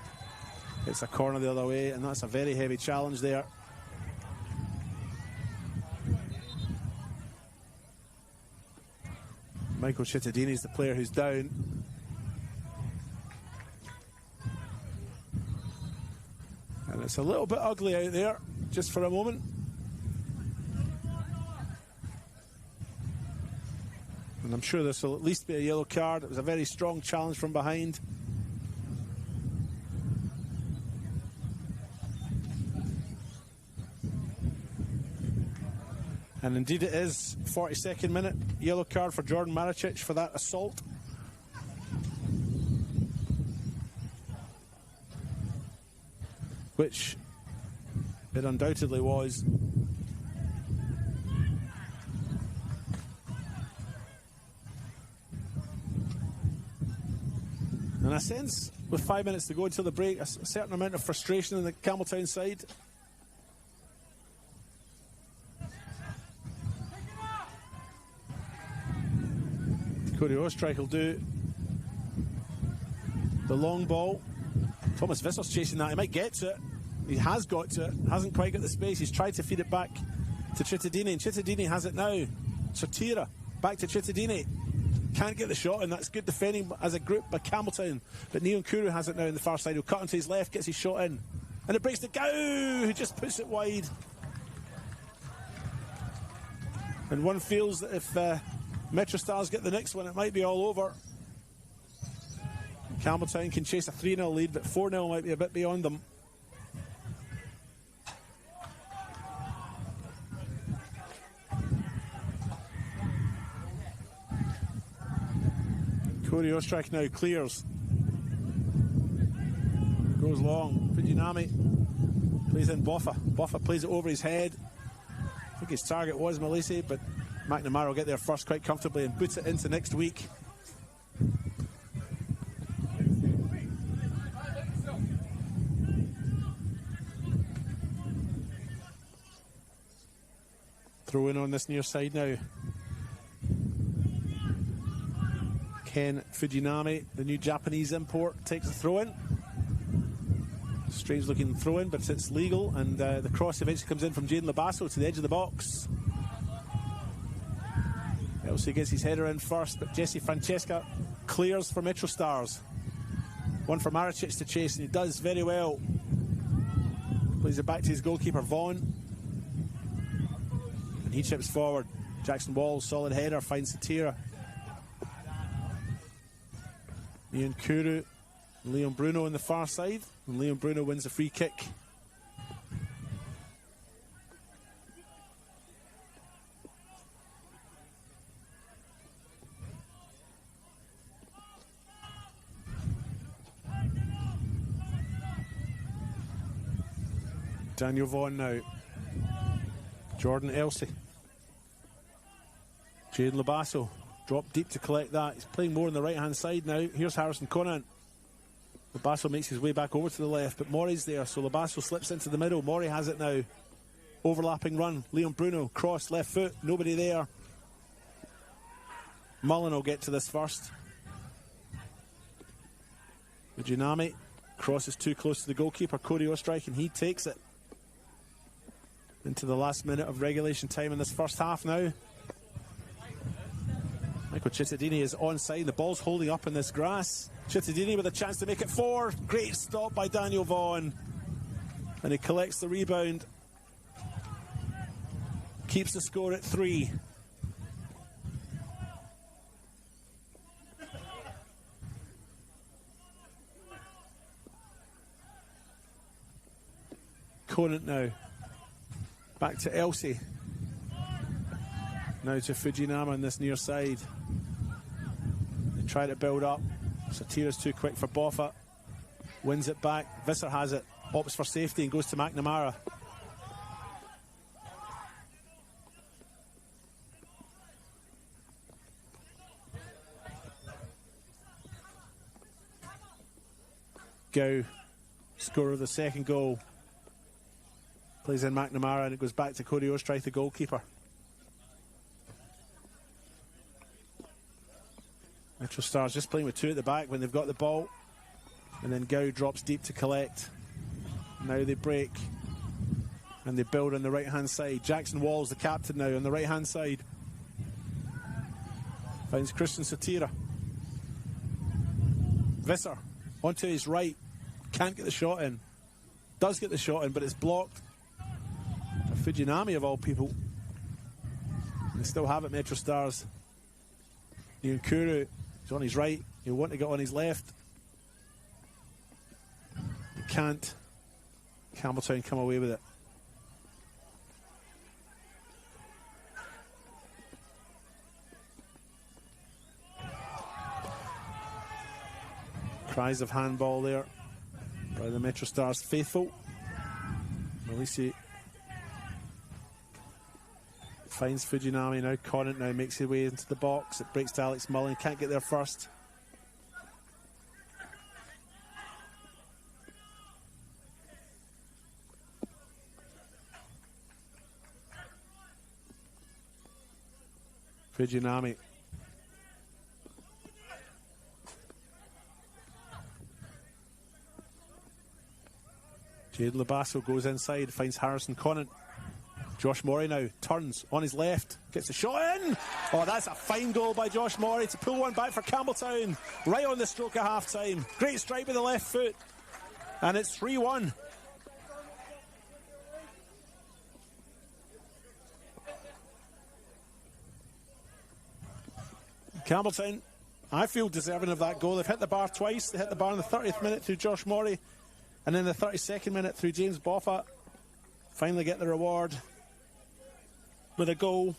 it's a corner the other way, and that's a very heavy challenge there. Michael Cittadini is the player who's down. And it's a little bit ugly out there, just for a moment. And I'm sure this will at least be a yellow card. It was a very strong challenge from behind. And indeed it is. 42nd minute, yellow card for Jordan Maricic for that assault. Which it undoubtedly was. And I sense, with 5 minutes to go until the break, a certain amount of frustration in the Campbelltown side. Cody Ostrike will do the long ball. Thomas Visser's chasing that. He might get to it. He has got to it. Hasn't quite got the space. He's tried to feed it back to Cittadini, and Cittadini has it now. Satira back to Cittadini. Can't get the shot in. That's good defending as a group by Campbelltown. But Neon Kuru has it now on the far side. He'll cut onto his left, gets his shot in. And it breaks to Gow, who just puts it wide. And one feels that if MetroStars get the next one, it might be all over. Campbelltown can chase a 3-0 lead, but 4-0 might be a bit beyond them. Cody Ostrike now clears. Goes long. Fujinami plays in Boffa. Boffa plays it over his head. I think his target was Malisi, but McNamara will get there first quite comfortably and boots it into next week. Throw in on this near side now. Ken Fujinami, the new Japanese import, takes the throw in. Strange looking throw in, but it's legal, and the cross eventually comes in from Jaden Labasso to the edge of the box. Elsie gets his header in first, but Jesse Francesca clears for MetroStars. One for Maricic to chase, and he does very well. Plays it back to his goalkeeper, Vaughan. And he chips forward. Jackson Walls, solid header, finds Satira. Ian Kuru, Leon Bruno on the far side, and Leon Bruno wins the free kick. Daniel Vaughan now. Jordan Elsey. Jade Labasso. Dropped deep to collect that. He's playing more on the right-hand side now. Here's Harrison Conant. Labasso makes his way back over to the left, but Maury's there, so Labasso slips into the middle. Maury has it now. Overlapping run. Leon Bruno, cross, left foot. Nobody there. Mullen will get to this first. Ujinami. Cross is too close to the goalkeeper. Cody Ostrike, and he takes it. Into the last minute of regulation time in this first half now. Michael Cittadini is onside. The ball's holding up in this grass. Cittadini with a chance to make it 4. Great stop by Daniel Vaughan. And he collects the rebound. Keeps the score at 3. Conant now. Back to Elsey. Now to Fujinama on this near side. They try to build up. Satira's too quick for Boffa. Wins it back. Visser has it. Opts for safety and goes to McNamara. Gow, scorer of the second goal. Plays in McNamara and it goes back to Cody Ostrike, the goalkeeper. MetroStars just playing with 2 at the back when they've got the ball. And then Gow drops deep to collect. Now they break. And they build on the right-hand side. Jackson Walls, the captain now, on the right-hand side. Finds Christian Satira. Visser, onto his right. Can't get the shot in. Does get the shot in, but it's blocked. Fujinami of all people. They still have it, MetroStars. Ian Kuru is on his right. He'll want to get on his left. He can't. Campbelltown come away with it. Cries of handball there by the MetroStars faithful. Malisi finds Fujinami now. Conant now makes his way into the box. It breaks to Alex Mullen. Can't get there first. Fujinami. Jade Labasso goes inside, finds Harrison Conant. Josh Morey now turns on his left, gets the shot in. Oh, that's a fine goal by Josh Morey to pull one back for Campbelltown right on the stroke of half time. Great strike with the left foot, and it's 3-1. Campbelltown, I feel, deserving of that goal. They've hit the bar twice. They hit the bar in the 30th minute through Josh Morey, and then the 32nd minute through James Boffa. Finally get the reward with a goal.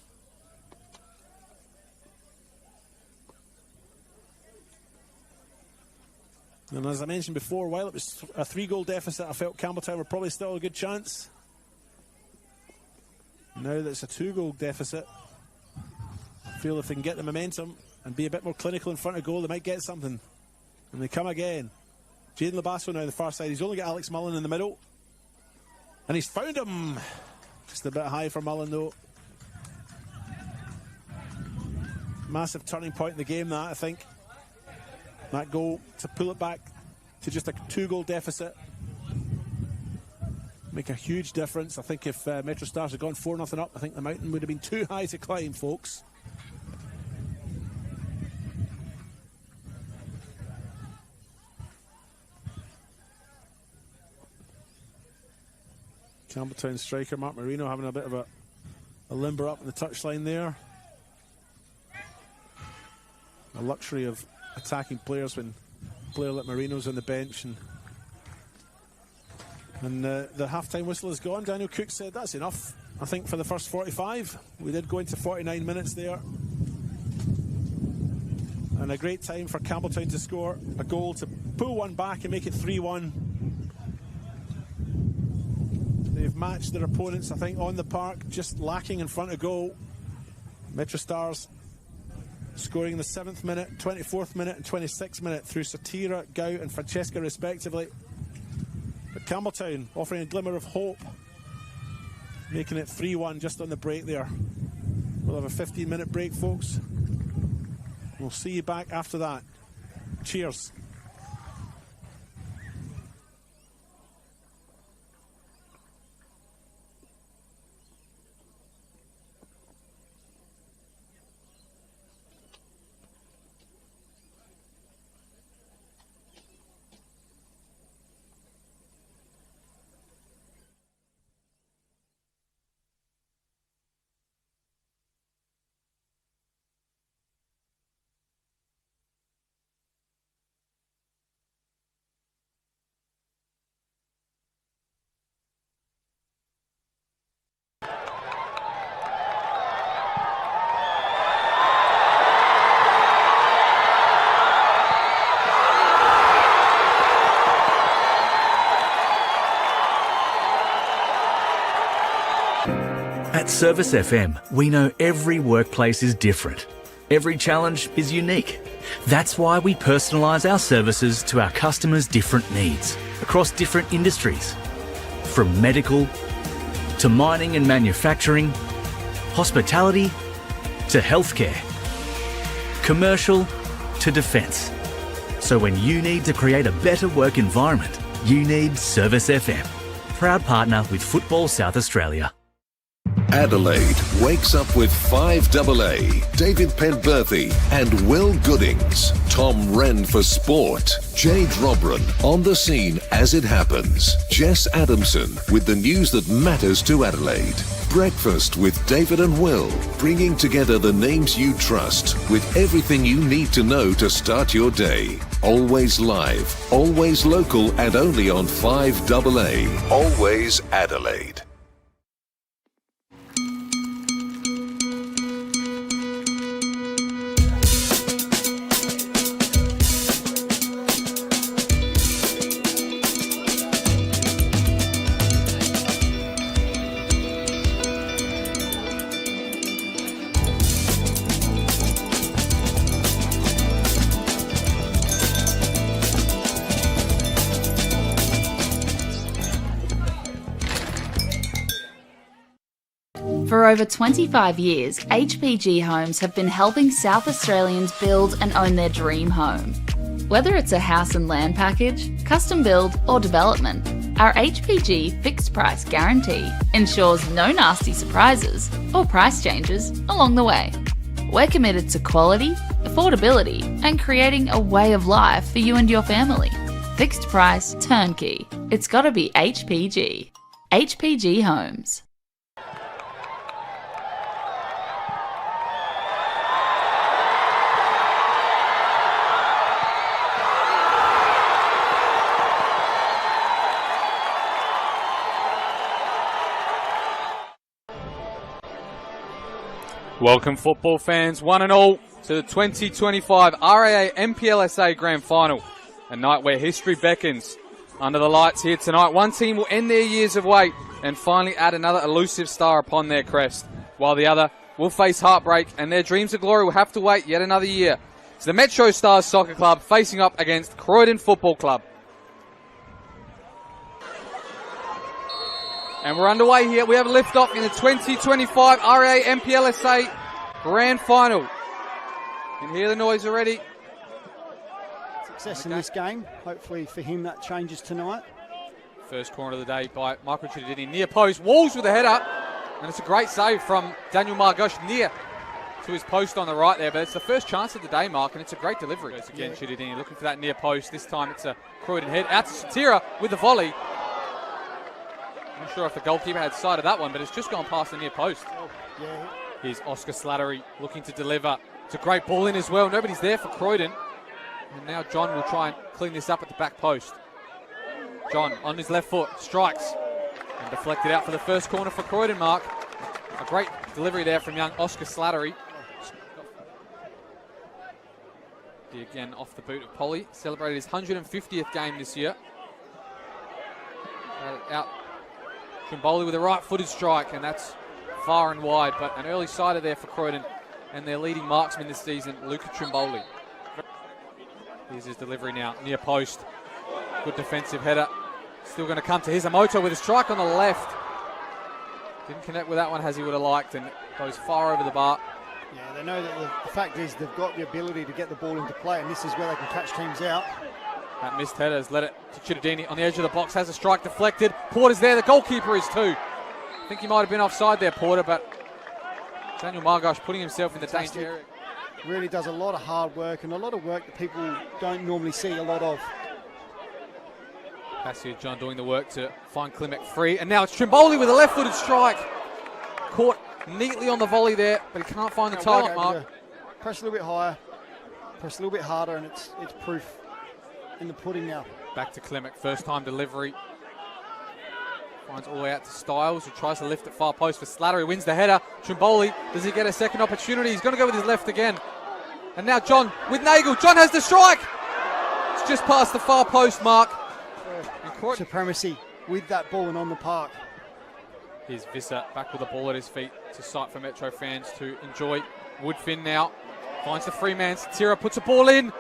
And as I mentioned before, while it was a 3-goal deficit, I felt Campbelltown were probably still a good chance. Now that it's a 2-goal deficit, I feel if they can get the momentum and be a bit more clinical in front of goal, they might get something. And they come again. Jaden Labasso now on the far side. He's only got Alex Mullen in the middle. And he's found him. Just a bit high for Mullen though. Massive turning point in the game that, I think. That goal to pull it back to just a 2-goal deficit. Make a huge difference. I think if MetroStars had gone 4-0 up, I think the mountain would have been too high to climb, folks. Campbelltown striker Mark Marino having a bit of a limber up in the touchline there. the luxury of attacking players when a player like Marino's on the bench. And the half-time whistle is gone. Daniel Cook said that's enough, I think, for the first 45. We did go into 49 minutes there. And a great time for Campbelltown to score a goal to pull one back and make it 3-1. They've matched their opponents, I think, on the park, just lacking in front of goal. MetroStars scoring in the 7th minute, 24th minute and 26th minute through Satira, Gout and Francesca respectively. But Campbelltown offering a glimmer of hope, making it 3-1 just on the break there. We'll have a 15-minute break, folks. We'll see you back after that. Cheers. At Service FM, we know every workplace is different. Every challenge is unique. That's why we personalise our services to our customers' different needs across different industries. From medical to mining and manufacturing, hospitality to healthcare, commercial to defence. So when you need to create a better work environment, you need Service FM. Proud partner with Football South Australia. Adelaide wakes up with 5AA, David Penberthy and Will Goodings. Tom Wren for sport. Jay Drobran on the scene as it happens. Jess Adamson with the news that matters to Adelaide. Breakfast with David and Will, bringing together the names you trust with everything you need to know to start your day. Always live, always local and only on 5AA. Always Adelaide. For over 25 years, HPG Homes have been helping South Australians build and own their dream home. Whether it's a house and land package, custom build or development, our HPG fixed price guarantee ensures no nasty surprises or price changes along the way. We're committed to quality, affordability and creating a way of life for you and your family. Fixed price turnkey. It's gotta be HPG. HPG Homes. Welcome football fans, one and all, to the 2025 RAA NPLSA Grand Final, a night where history beckons. Under the lights here tonight, one team will end their years of wait and finally add another elusive star upon their crest, while the other will face heartbreak and their dreams of glory will have to wait yet another year. It's the MetroStars Soccer Club facing up against Croydon Football Club. And we're underway here. We have a lift-off in the 2025 RAA NPLSA Grand Final. You can hear the noise already. Success in this game. Hopefully for him that changes tonight. First corner of the day by Michael Chidini. Near post. Walls with the header. And it's a great save from Daniel Margosh near to his post on the right there. But it's the first chance of the day, Mark, and it's a great delivery. Goes again, Chidini looking for that near post. This time it's a Croydon head. Out to Satira with the volley. Not sure if the goalkeeper had sight of that one, but it's just gone past the near post. Yeah. Here's Oscar Slattery looking to deliver It's a great ball in as well. Nobody's there for Croydon. And now John will try and clean this up at the back post. John on his left foot, strikes. And deflected out for the first corner for Croydon, Mark. A great delivery there from young Oscar Slattery. Again off the boot of Polly. Celebrated his 150th game this year. Out Trimboli with a right-footed strike, and that's far and wide, but an early sider there for Croydon and their leading marksman this season, Luca Trimboli. Here's his delivery now, near post. Good defensive header. Still going to come to Hisamoto with a strike on the left. Didn't connect with that one as he would have liked, and goes far over the bar. Yeah, they know that the fact is they've got the ability to get the ball into play, and this is where they can catch teams out. That missed header has led it to Chittadini on the edge of the box, has a strike deflected. Porter's there, the goalkeeper is too. I think he might have been offside there, Porter, but Daniel Margosh putting himself in the danger area. Really does a lot of hard work, and a lot of work that people don't normally see a lot of. Passio John doing the work to find Klimek free, and now it's Trimboli with a left-footed strike. Caught neatly on the volley there, but he can't find the target, Mark. Press a little bit higher, press a little bit harder, and it's proof in the pudding now. Back to Klimek, first time delivery. Finds all the way out to Styles, who tries to lift it far post for Slattery, wins the header. Trimboli, does he get a second opportunity? He's going to go with his left again. And now John with Nagel. John has the strike. It's just past the far post, Mark. Supremacy with that ball and on the park. Here's Visser back with the ball at his feet. It's a sight for Metro fans to enjoy. Woodfin now finds the free man. Satira puts a ball in.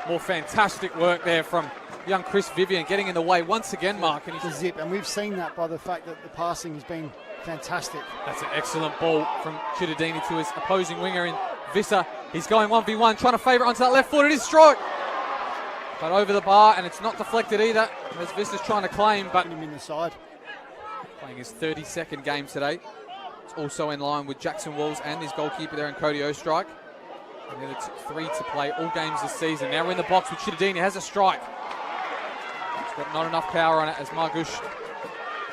More fantastic work there from young Chris Vivian, getting in the way once again, Mark. And he's zip, and we've seen that by the fact that the passing has been fantastic. That's an excellent ball from Chittadini to his opposing winger in Visser. He's going 1v1, trying to favour onto that left foot. It is strike, but over the bar, and it's not deflected either, as Visser's trying to claim, but him in the side. Playing his 32nd game today. It's also in line with Jackson Walls and his goalkeeper there in Cody Ostrike. And the other three to play all games this season. Now we're in the box with Chittadini, has a strike. It's got not enough power on it as Margush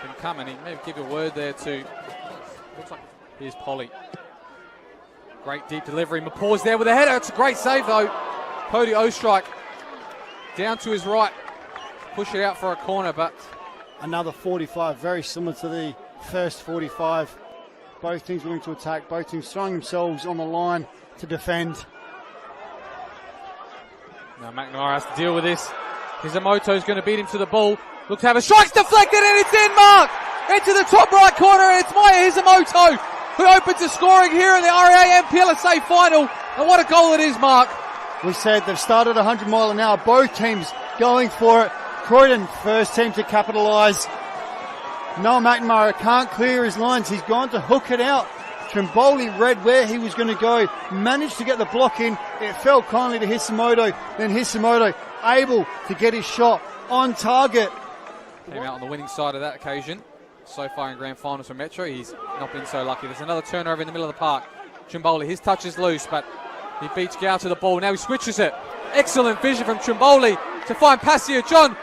can come, and he may give a word there to, looks like, here's Polly. Great deep delivery. Mapaw's there with a header. It's a great save though. Cody Ostrike down to his right. Push it out for a corner, but another 45, very similar to the first 45. Both teams willing to attack, both teams throwing themselves on the line to defend. Now McNamara has to deal with this. Hisamoto's going to beat him to the ball. Looks to have a strike's deflected, and it's in, Mark! Into the top right corner, and it's Maya Hisamoto who opens the scoring here in the RA NPLSA final. And what a goal it is, Mark. We said they've started 100 mile an hour, both teams going for it. Croydon, first team to capitalise. Noah McNamara can't clear his lines. He's gone to hook it out. Trimboli read where he was going to go, managed to get the block in. It fell kindly to Hisamoto. Then Hisamoto able to get his shot on target. Came out on the winning side of that occasion. So far in grand finals for Metro, he's not been so lucky. There's another turnover in the middle of the park. Trimboli, his touch is loose, but he beats Gow to the ball. Now he switches it. Excellent vision from Trimboli to find Passio John.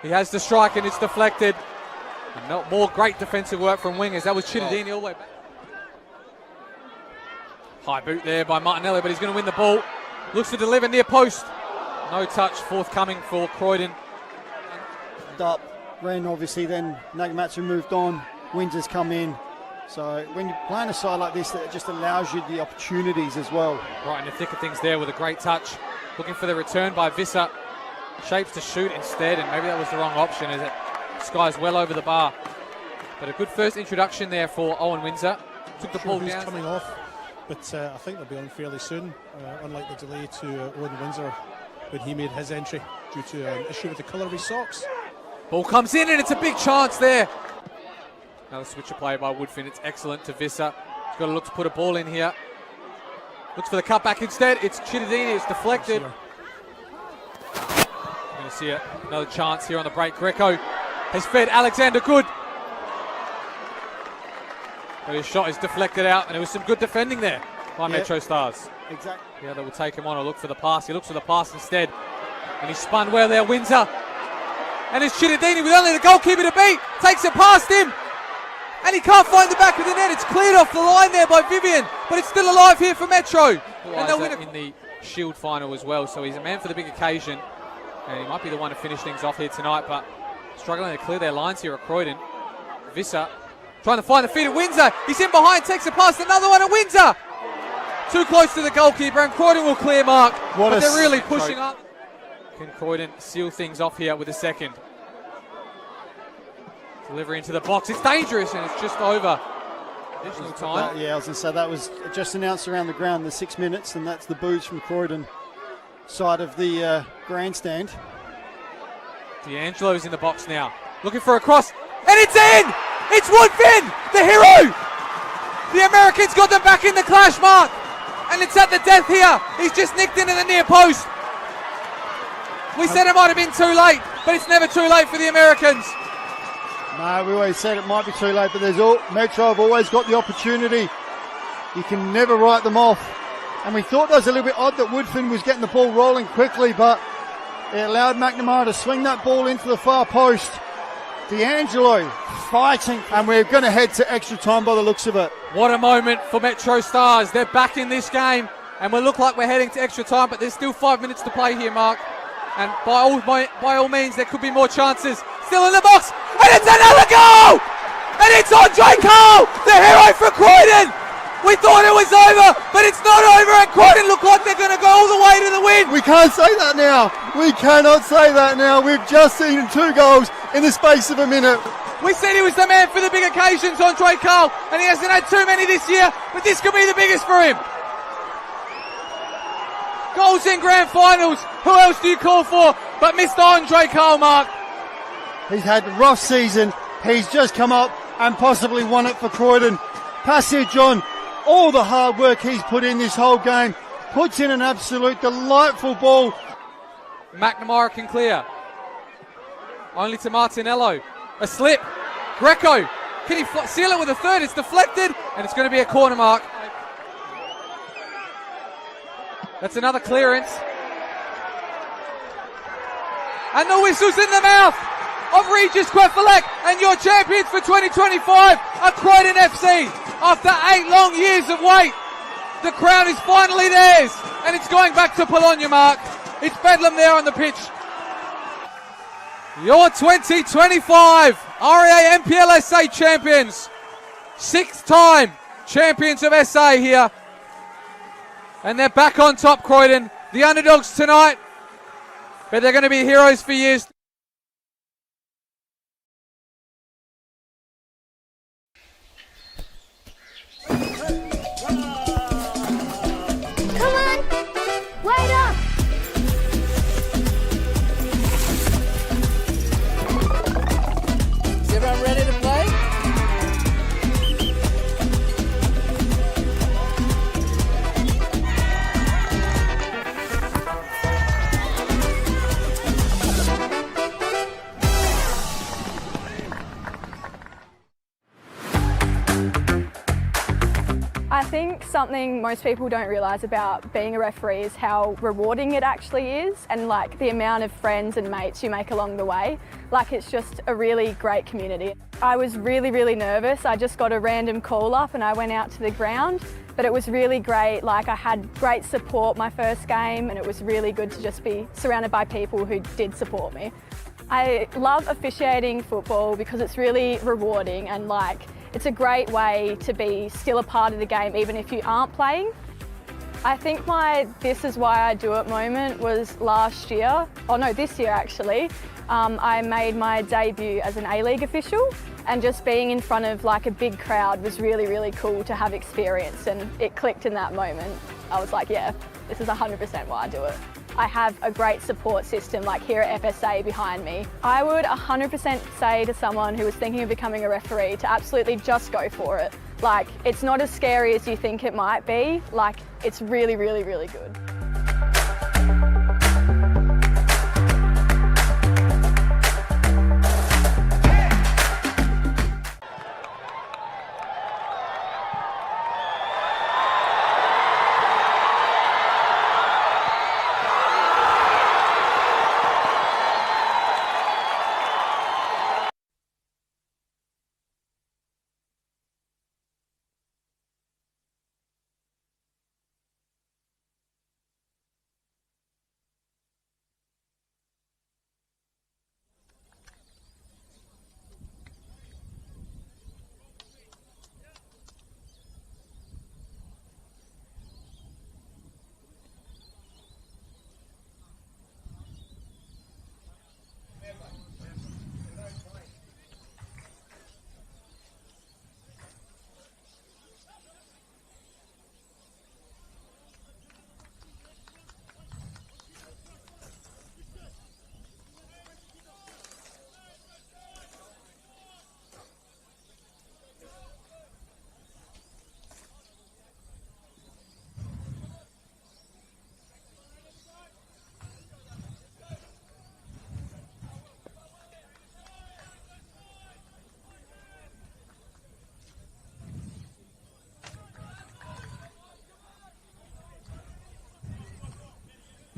He has the strike and it's deflected. And no more great defensive work from wingers. That was Chittadini all the way back. High boot there by Martinelli, but he's going to win the ball. Looks to deliver near post. No touch forthcoming for Croydon. Up, Ren obviously, then Nagamatsu moved on. Windsor's come in. So when you're playing a side like this, that just allows you the opportunities as well. Right in the thick of things there with a great touch. Looking for the return by Visser. Shapes to shoot instead, and maybe that was the wrong option as it skies well over the bar. But a good first introduction there for Owen Windsor. Took the ball down. Coming off, but I think they'll be on fairly soon, unlike the delay to Owen Windsor when he made his entry due to an issue with the colour of his socks. Ball comes in and it's a big chance there. Another switcher play by Woodfin. It's excellent to Visser. He's got to look to put a ball in here. Looks for the cutback instead. It's Chittadini. It's deflected. We're going to see another chance here on the break. Greco has fed Alexander Good. But his shot is deflected out, and it was some good defending there by MetroStars. Exactly. The other will take him on or look for the pass. He looks for the pass instead. And he spun well there, Windsor. And it's Chittadini with only the goalkeeper to beat. Takes it past him. and he can't find the back of the net. It's cleared off the line there by Vivian, but it's still alive here for Metro. And they'll win in the Shield final as well, so he's a man for the big occasion, and he might be the one to finish things off here tonight, but struggling to clear their lines here at Croydon. Visser trying to find the feet at Windsor. He's in behind, takes a pass, another one at Windsor. Too close to the goalkeeper, and Croydon will clear mark, but they're really pushing up. Can Croydon seal things off here with a second? Delivery into the box, it's dangerous, and it's just over. Additional time. I was going to say that was just announced around the ground, the 6 minutes, and that's the boos from Croydon side of the grandstand. D'Angelo's in the box now, looking for a cross, and it's in! It's Woodfin, the hero! The Americans got them back in the clash, Mark, and it's at the death here. He's just nicked into the near post. We said it might have been too late, but it's never too late for the Americans. No, we always said it might be too late, but Metro have always got the opportunity. You can never write them off. And we thought that was a little bit odd that Woodfin was getting the ball rolling quickly, but it allowed McNamara to swing that ball into the far post. D'Angelo fighting, and we're going to head to extra time by the looks of it. What a moment for MetroStars. They're back in this game, and we look like we're heading to extra time, but there's still 5 minutes to play here, Mark. And by all means, there could be more chances. Still in the box, and it's another goal! And it's Andre Cole, the hero for Croydon! We thought it was over, but it's not over, and Croydon look like they're going to go all the way to the win. We can't say that now. We cannot say that now. We've just seen 2 goals in the space of a minute. We said he was the man for the big occasions, Andre Cole, and he hasn't had too many this year, but this could be the biggest for him. Goals in grand finals. Who else do you call for but Mr. Andre Cole, Mark? He's had a rough season. He's just come up and possibly won it for Croydon. Passage on. All the hard work he's put in this whole game. Puts in an absolute delightful ball. McNamara can clear. Only to Martinello. A slip. Greco. Can he seal it with a third? It's deflected, and it's going to be a corner, Mark. That's another clearance. And the whistle's in the mouth of Regis Quefalek, and your champions for 2025 are Croydon FC. After 8 long years of wait, the crown is finally theirs, and it's going back to Bologna, Mark. It's bedlam there on the pitch. Your 2025 REA NPLSA champions, 6th time champions of SA here, and they're back on top, Croydon. The underdogs tonight, but they're going to be heroes for years. Come on! Wait up! Is everyone ready to play? I think something most people don't realise about being a referee is how rewarding it actually is, and like the amount of friends and mates you make along the way. Like, it's just a really great community. I was really nervous. I just got a random call up and I went out to the ground, but it was really great. Like, I had great support my first game, and it was really good to just be surrounded by people who did support me. I love officiating football because it's really rewarding, and like, it's a great way to be still a part of the game even if you aren't playing. I think my "this is why I do it" moment was this year actually. I made my debut as an A-League official, and just being in front of like a big crowd was really cool to have experience, and it clicked in that moment. I was like, yeah, this is 100% why I do it. I have a great support system like here at FSA behind me. I would 100% say to someone who was thinking of becoming a referee to absolutely just go for it. Like, it's not as scary as you think it might be. Like, it's really good.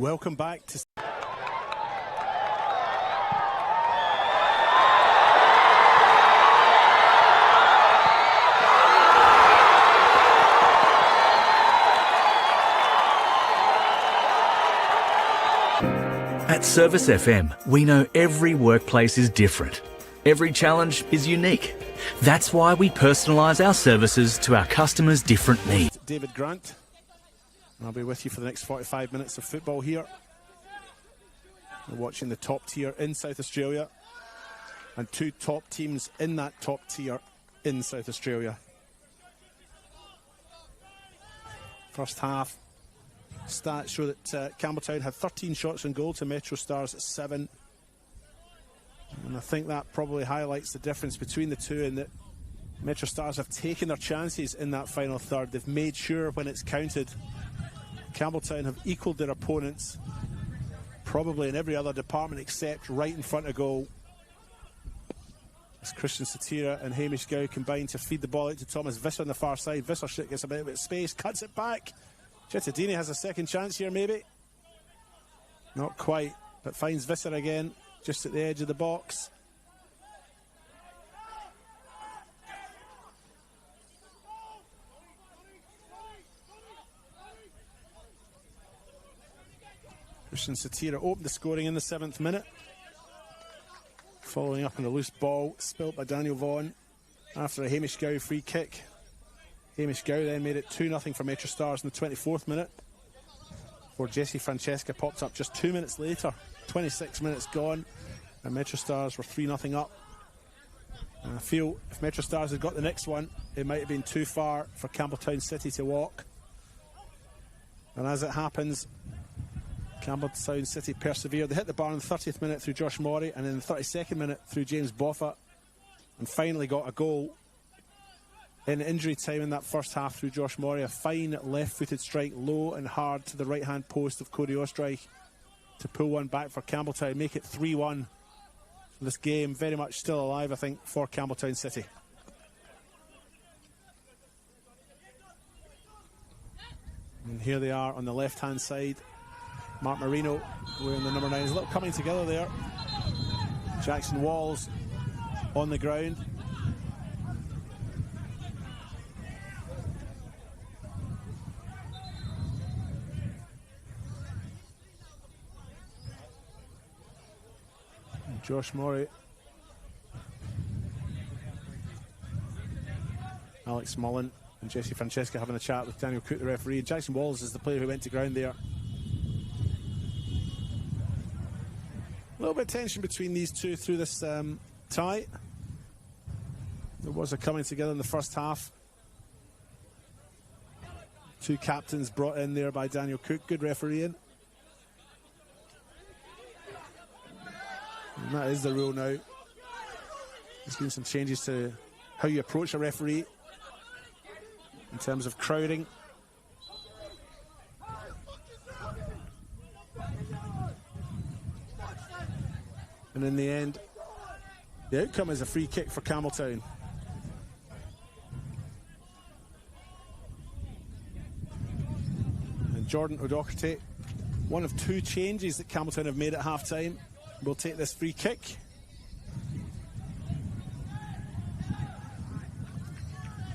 Welcome back to... At Service FM, we know every workplace is different. Every challenge is unique. That's why we personalise our services to our customers' different needs. David Grant. I'll be with you for the next 45 minutes of football here. We're watching the top tier in South Australia and two top teams in that top tier in South Australia. First half stats show that Campbelltown had 13 shots on goal to MetroStars 7. And I think that probably highlights the difference between the two, in that MetroStars have taken their chances in that final third. They've made sure when it's counted. Campbelltown have equalled their opponents probably in every other department except right in front of goal. As Christian Satira and Hamish Gow combine to feed the ball out to Thomas Visser on the far side. Visser gets a bit of space, cuts it back. Cittadini has a second chance here, maybe. Not quite, but finds Visser again, just at the edge of the box. Christian Satira opened the scoring in the 7th minute. Following up on a loose ball spilt by Daniel Vaughan after a Hamish Gow free kick. Hamish Gow then made it 2-0 for MetroStars in the 24th minute, before Jesse Francesca popped up just 2 minutes later. 26 minutes gone, and MetroStars were 3-0 up. And I feel if MetroStars had got the next one, it might have been too far for Campbelltown City to walk. And as it happens, Campbelltown City persevered. They hit the bar in the 30th minute through Josh Morey, and in the 32nd minute through James Boffa, and finally got a goal in injury time in that first half through Josh Morey. A fine left-footed strike low and hard to the right-hand post of Cody Ostreich to pull one back for Campbelltown, make it 3-1. So this game very much still alive, I think, for Campbelltown City. And here they are on the left-hand side. Mark Marino wearing the number 9. There's a little coming together there. Jackson Walls on the ground. And Josh Morey. Alex Mullen and Jesse Francesca having a chat with Daniel Cook, the referee. Jackson Walls is the player who went to ground there. A little bit of tension between these two through this tie. There was a coming together in the first half. Two captains brought in there by Daniel Cook, good refereeing. And that is the rule now. There's been some changes to how you approach a referee in terms of crowding. And in the end, the outcome is a free kick for Campbelltown. And Jordan O'Doherty, one of two changes that Campbelltown have made at half-time, will take this free kick.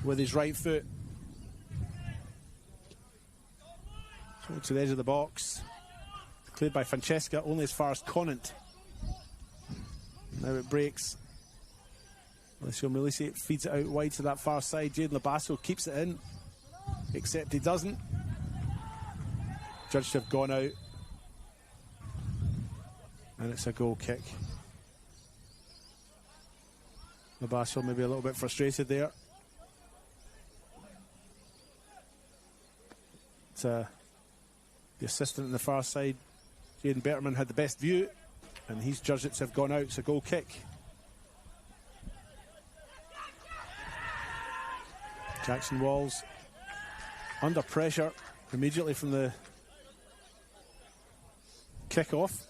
With his right foot. So to the edge of the box. Cleared by Francesca, only as far as Conant. Now it breaks. Alessio Milisi feeds it out wide to that far side. Jaden Labasso keeps it in, except he doesn't. Judged to have gone out. And it's a goal kick. Labasso maybe a little bit frustrated there. The assistant on the far side, Jaden Betterman, had the best view, and he's judged it to have gone out. It's a goal kick. Jackson Walls under pressure immediately from the kick-off.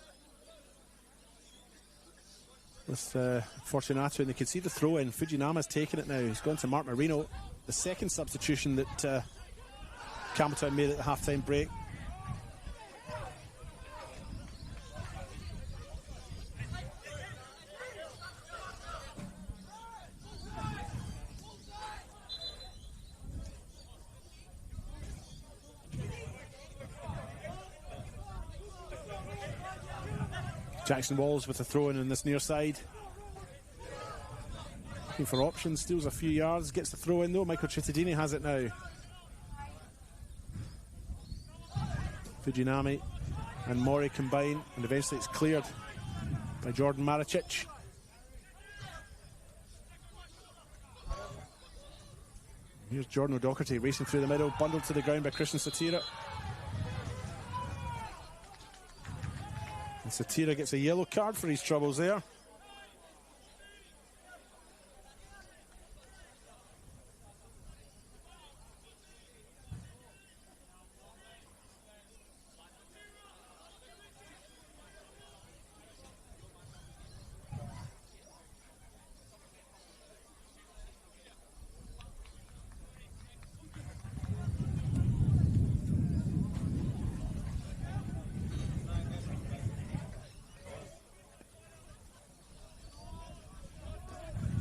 With Fortunato, and they can see the throw-in. Fujinama's taken it now. He's gone to Mark Marino. The second substitution that Campbelltown made at the half-time break. Jackson Walls with a throw in this near side. Looking for options, steals a few yards, gets the throw in though. Michael Cittadini has it now. Fujinami and Mori combine, and eventually it's cleared by Jordan Maricic. Here's Jordan O'Doherty racing through the middle, bundled to the ground by Christian Satira. And Satira gets a yellow card for his troubles there.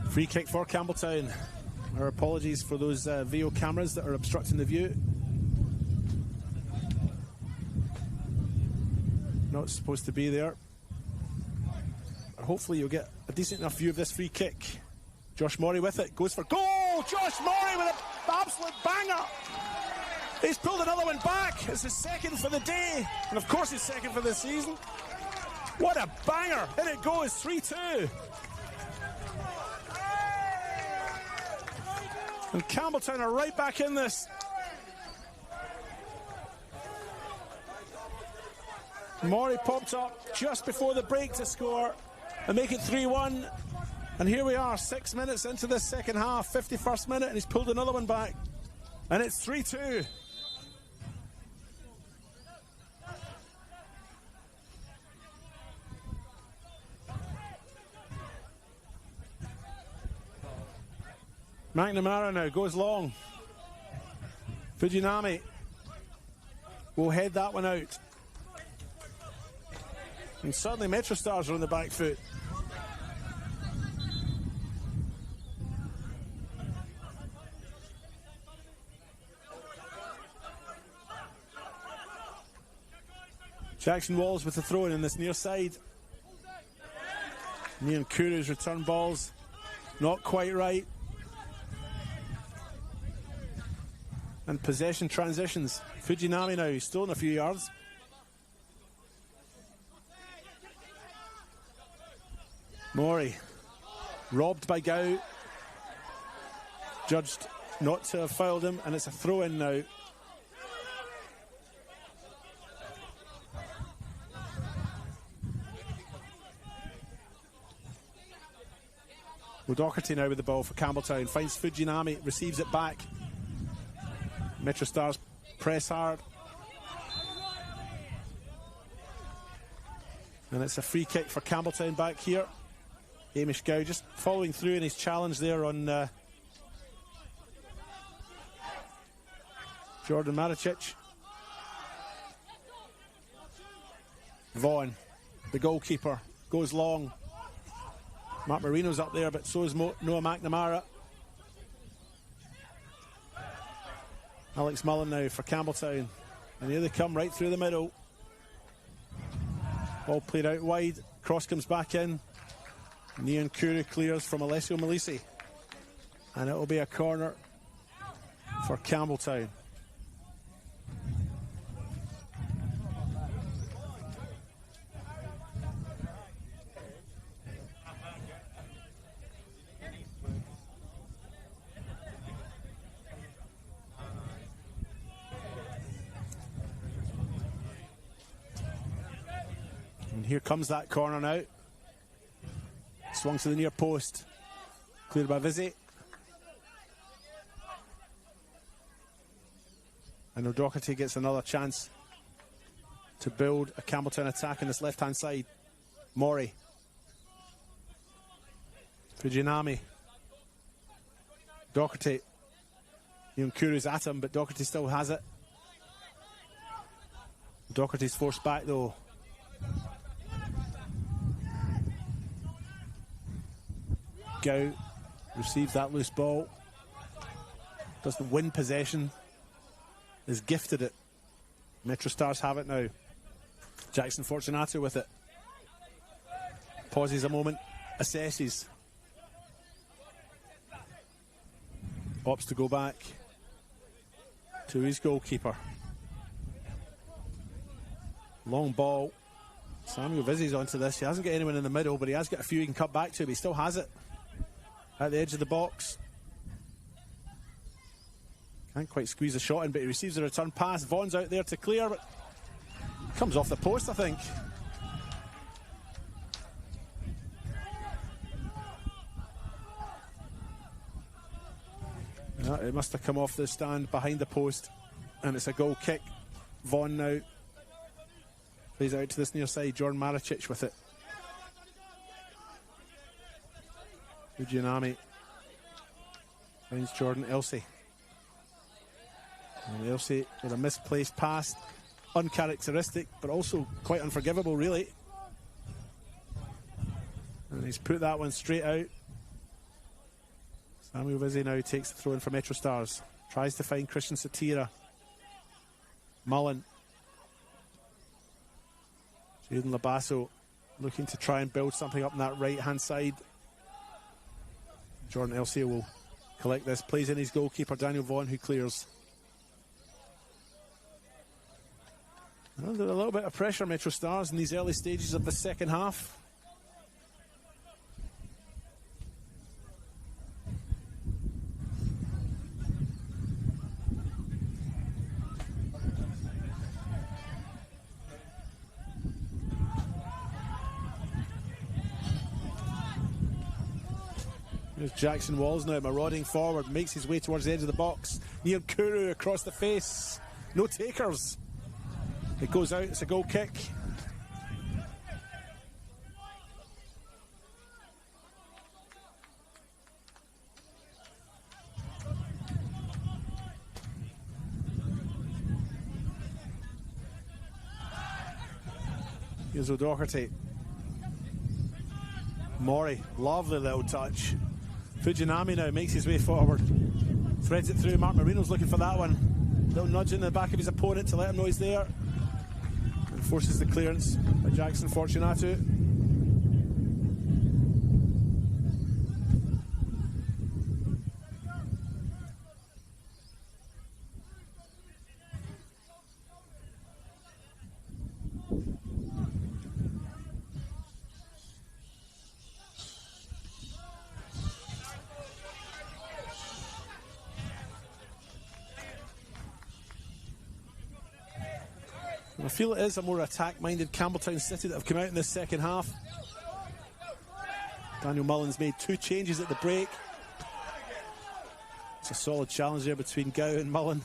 Free kick for Campbelltown. Our apologies for those VO cameras that are obstructing the view. Not supposed to be there. But hopefully you'll get a decent enough view of this free kick. Josh Murray with it, goes for goal! Josh Murray with an absolute banger! He's pulled another one back. It's his second for the day, and of course his second for the season. What a banger! In it goes, 3-2. And Campbelltown are right back in this. Murray popped up just before the break to score and make it 3-1. And here we are, 6 minutes into this second half, 51st minute, and he's pulled another one back. And it's 3-2. McNamara now goes long. Fujinami will head that one out. And suddenly MetroStars are on the back foot. Jackson Walls with the throw in this near side. Nian Kuru's return balls not quite right. And possession transitions. Fujinami now, he's stolen a few yards. Mori, robbed by Gao. Judged not to have fouled him, and it's a throw in now. O'Doherty now with the ball for Campbelltown. Finds Fujinami, receives it back. MetroStars press hard. And it's a free kick for Campbelltown back here. Hamish Gow just following through in his challenge there on Jordan Maricic. Vaughan, the goalkeeper, goes long. Mark Marino's up there, but so is Noah McNamara. Alex Mullen now for Campbelltown. And here they come right through the middle. Ball played out wide. Cross comes back in. Nian Kuru clears from Alessio Malisi. And it will be a corner for Campbelltown. Here comes that corner now. Swung to the near post. Cleared by Vizzy. And O'Doherty gets another chance to build a Campbelltown attack on this left-hand side. Mori. Fujinami. Doherty. Kuru's at him, but Doherty still has it. Doherty's forced back though. Gao receives that loose ball, doesn't win possession, is gifted it. MetroStars have it now. Jackson Fortunato with it. pauses a moment, assesses. Opts to go back to his goalkeeper. Long ball. Samuel Vizzi's onto this. He hasn't got anyone in the middle, but he has got a few he can cut back to, but he still has it at the edge of the box. Can't quite squeeze a shot in, but he receives a return pass. Vaughan's out there to clear, but comes off the post, I think. Yeah, it must have come off the stand behind the post, and it's a goal kick. Vaughan now plays out to this near side. Jordan Maricic with it. Fujinami finds Jordan Elsey. And Elsey with a misplaced pass. Uncharacteristic, but also quite unforgivable, really. And he's put that one straight out. Samuel Vizzi now takes the throw in for MetroStars. Tries to find Christian Satira. Mullen. Jaden Labasso looking to try and build something up on that right-hand side. Jordan Elsey will collect this. Plays in his goalkeeper, Daniel Vaughan, who clears. Under a little bit of pressure, MetroStars, in these early stages of the second half. There's Jackson Walls now marauding forward, makes his way towards the edge of the box. Near Kuru across the face. No takers. It goes out, it's a goal kick. Here's O'Doherty. Mori, lovely little touch. Fujinami now makes his way forward. Threads it through, Mark Marino's looking for that one. Little nudge in the back of his opponent to let him know he's there. And forces the clearance by Jackson Fortunato. I feel it is a more attack-minded Campbelltown City that have come out in this second half. Daniel Mullins made 2 changes at the break. It's a solid challenge there between Gow and Mullen.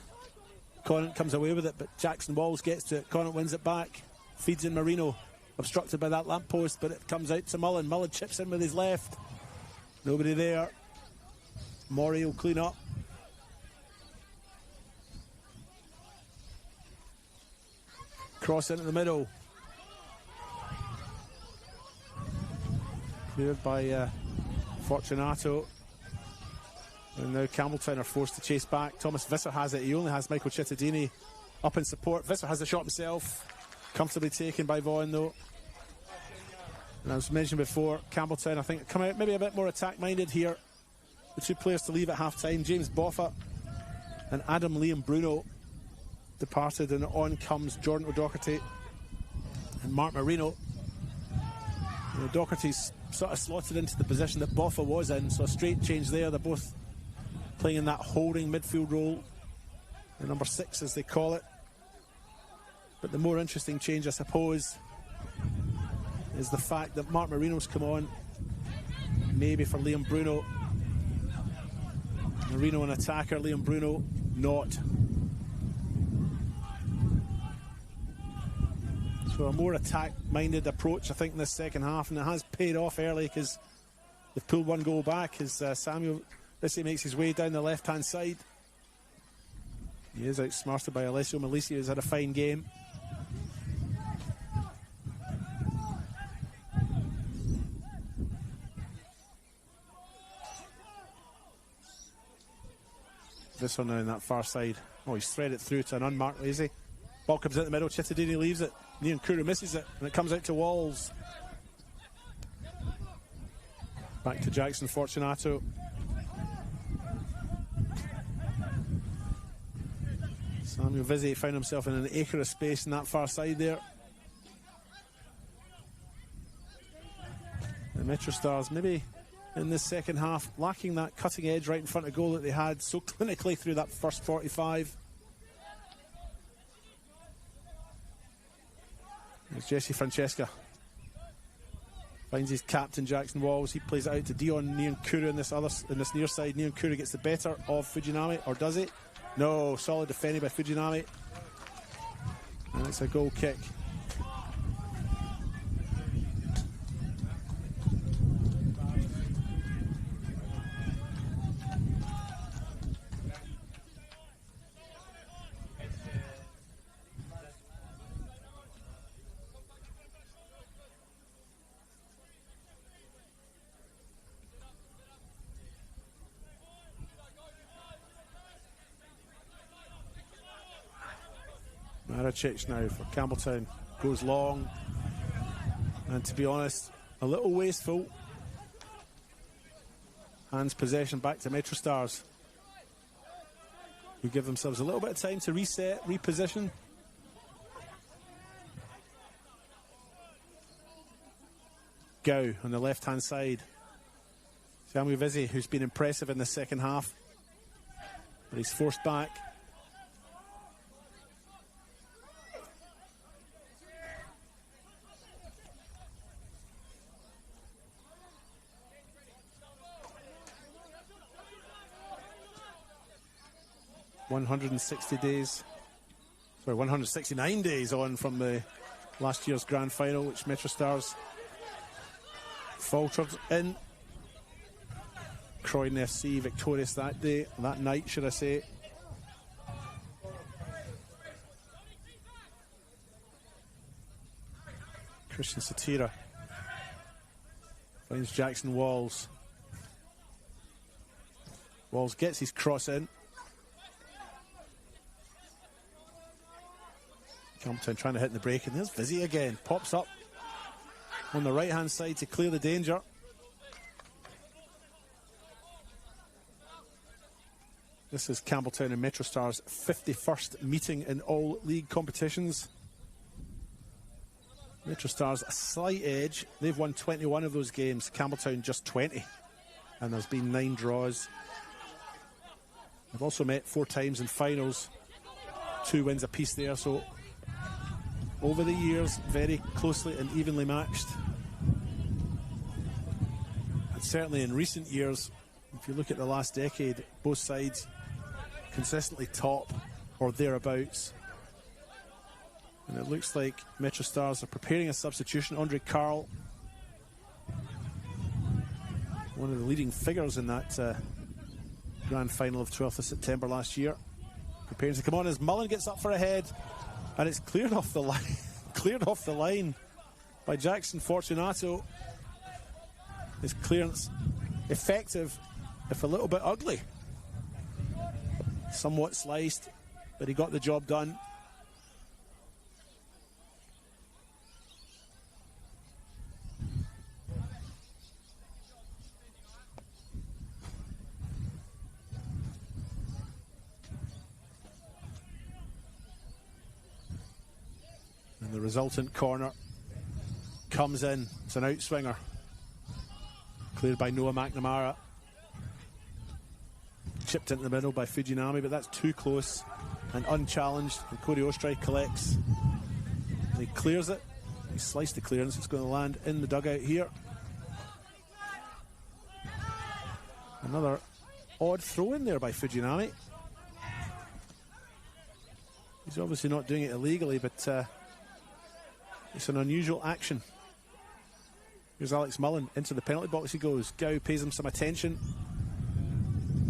Conant comes away with it, but Jackson Walls gets to it. Conant wins it back. Feeds in Marino. Obstructed by that lamppost, but it comes out to Mullen. Mullen chips in with his left. Nobody there. Maury will clean up. Cross into the middle. Cleared by Fortunato. And now Campbelltown are forced to chase back. Thomas Visser has it. He only has Michael Cittadini up in support. Visser has the shot himself. Comfortably taken by Vaughan though. And as mentioned before, Campbelltown I think come out maybe a bit more attack-minded here. The 2 players to leave at half-time, James Boffa and Adam Liam Bruno, departed, and on comes Jordan O'Doherty and Mark Marino. And O'Doherty's sort of slotted into the position that Boffa was in, so a straight change there. They're both playing in that holding midfield role, the number 6 as they call it. But the more interesting change, I suppose, is the fact that Mark Marino's come on, maybe for Liam Bruno. Marino an attacker, Liam Bruno not. So a more attack-minded approach, I think, in this second half, and it has paid off early because they've pulled 1 goal back as Samuel Vizzi makes his way down the left-hand side. He is outsmarted by Alessio Malisi, who's had a fine game. This one now on that far side. Oh, he's threaded through to an unmarked Lazy. Ball comes out the middle, Cittadini leaves it. Nian Kuru misses it, and it comes out to Walls. Back to Jackson Fortunato. Samuel Vizzi found himself in an acre of space in that far side there. The MetroStars maybe in this second half lacking that cutting edge right in front of goal that they had so clinically through that first 45. There's Jesse Francesca. Finds his captain Jackson Walls. He plays it out to Dion Nyankuru in this near side. Nyankuru gets the better of Fujinami, or does it? No, solid defending by Fujinami. And it's a goal kick. Maricic now for Campbelltown, goes long, and to be honest, a little wasteful. Hands possession back to MetroStars, who give themselves a little bit of time to reset, reposition. Gao on the left hand side. Samuel Vizzi, who's been impressive in the second half, but he's forced back. Sorry, 169 days on from the last year's grand final, which MetroStars faltered in. Croydon FC victorious that night, should I say. Christian Satira finds Jackson Walls. Walls gets his cross in. Campbelltown trying to hit in the break, and there's Vizzi again. Pops up on the right hand side to clear the danger. This is Campbelltown and MetroStars' 51st meeting in all league competitions. MetroStars a slight edge. They've won 21 of those games. Campbelltown just 20. And there's been 9 draws. They've also met 4 times in finals. 2 wins apiece there, so over the years, very closely and evenly matched. And certainly in recent years, if you look at the last decade, both sides consistently top or thereabouts. And it looks like MetroStars are preparing a substitution. Andre Carl, one of the leading figures in that grand final of 12th of September last year, preparing to come on as Mullen gets up for a head. And it's cleared off the line, by Jackson Fortunato. His clearance effective, if a little bit ugly. Somewhat sliced, but he got the job done. The resultant corner comes in. It's an outswinger. Cleared by Noah McNamara. Chipped into the middle by Fujinami, but that's too close and unchallenged. And Cody Ostray collects. And he clears it. He sliced the clearance. It's going to land in the dugout here. Another odd throw in there by Fujinami. He's obviously not doing it illegally, but it's an unusual action. Here's Alex Mullen into the penalty box he goes. Gao pays him some attention,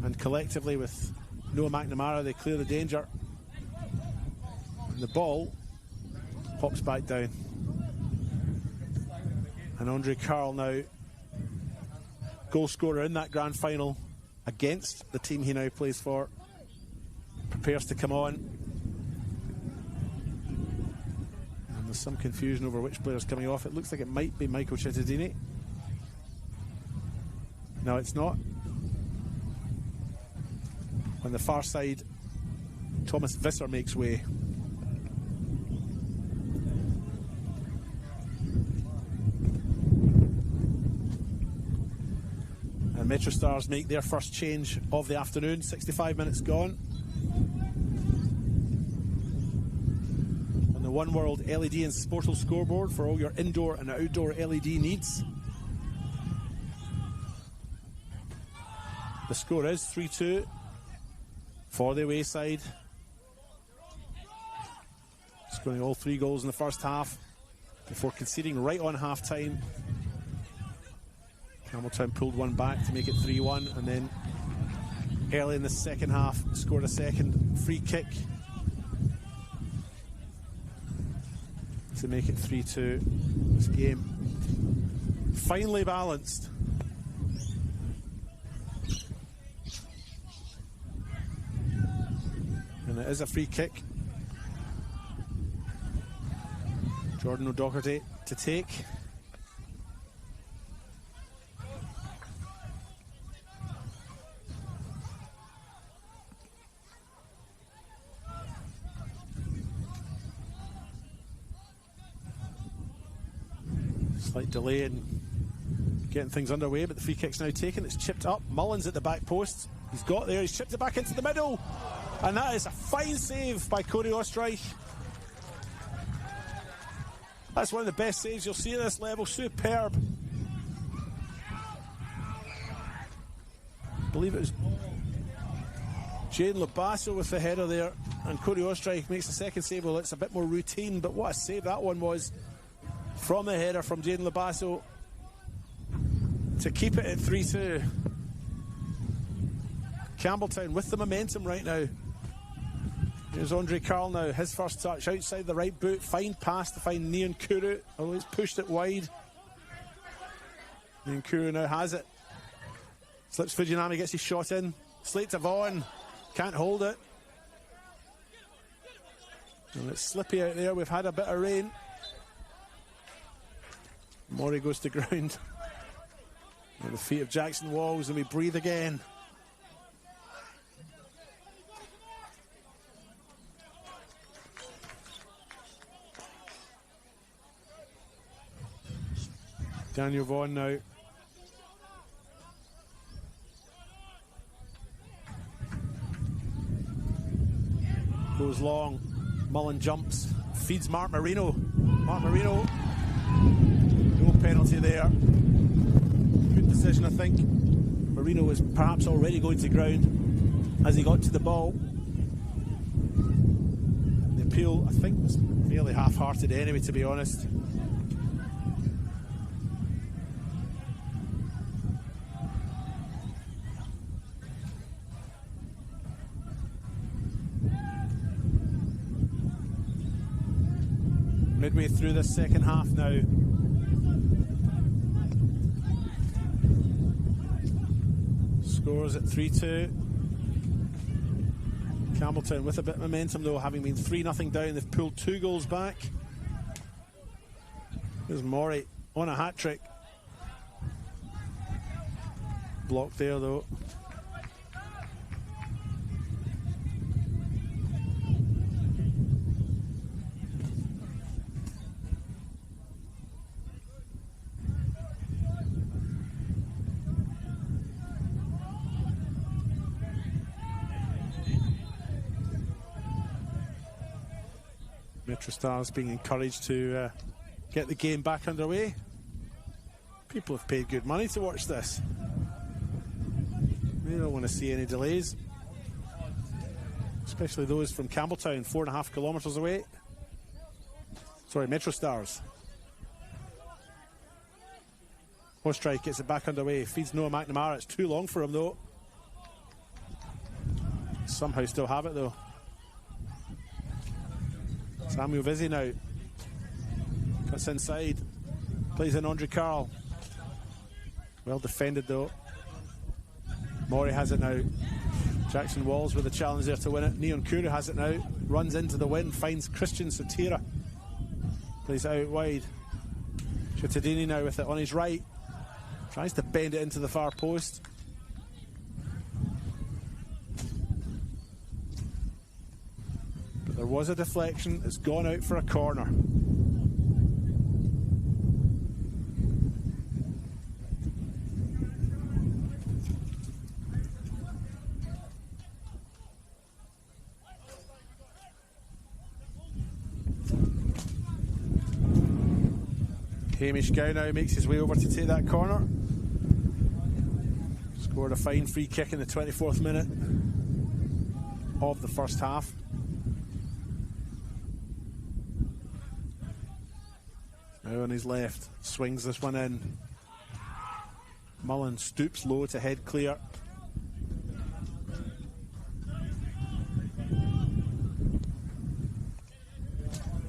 and collectively with Noah McNamara they clear the danger, and the ball pops back down. And Andre Carl, now goal scorer in that grand final against the team he now plays for, prepares to come on. There's some confusion over which player's coming off. It looks like it might be Michael Cittadini. No, it's not. On the far side, Thomas Visser makes way. And MetroStars make their first change of the afternoon. 65 minutes gone. On the One World LED and Sportal scoreboard for all your indoor and outdoor LED needs. The score is 3-2 for the away side. Scoring all 3 goals in the first half before conceding right on half-time. Campbelltown pulled one back to make it 3-1, and then early in the second half scored a second free kick to make it 3-2. This game finely balanced. And it is a free kick. Jordan O'Doherty to take. Slight delay in getting things underway, but the free kick's now taken. It's chipped up. Mullins at the back post. He's got there. He's chipped it back into the middle. And that is a fine save by Cody Ostreich. That's one of the best saves you'll see at this level. Superb. I believe it was Jaden Labasso with the header there. And Cody Ostreich makes the second save. Well, it's a bit more routine, but what a save that one was from the header from Jaden Labasso to keep it at 3-2. Campbelltown with the momentum right now. Here's Andre Carl now, his first touch outside the right boot, fine pass to find Neon Kuru, although he's pushed it wide. Neon Kuru now has it. Slips Fujinami, gets his shot in. Slate to Vaughan, can't hold it. And it's slippy out there, we've had a bit of rain. Murray goes to ground. At the feet of Jackson Walls, and we breathe again. Daniel Vaughan now. Goes long. Mullen jumps. Feeds Mark Marino. Mark Marino. No penalty there. Good decision, I think. Marino was perhaps already going to ground as he got to the ball. The appeal, I think, was fairly half-hearted anyway, to be honest. Midway through this second half now. Scores at 3-2. Campbelltown with a bit of momentum though, having been 3-0 down. They've pulled 2 goals back. Here's Murray on a hat-trick. Blocked there though. MetroStars being encouraged to get the game back underway. People have paid good money to watch this. They don't want to see any delays, especially those from Campbelltown, 4.5 kilometres away. Sorry, MetroStars. Ostreich gets it back underway, feeds Noah McNamara. It's too long for him though. Somehow still have it though. Samuel Vizzi now. Cuts inside. Plays in Andre Carl. Well defended though. Murray has it now. Jackson Walls with the challenge there to win it. Neon Kuru has it now. Runs into the win. Finds Christian Sotira. Plays it out wide. Chittadini now with it on his right. Tries to bend it into the far post. But there was a deflection. It's gone out for a corner. Hamish Gow now makes his way over to take that corner. Scored a fine free kick in the 24th minute of the first half. Now on his left, swings this one in. Mullen stoops low to head clear.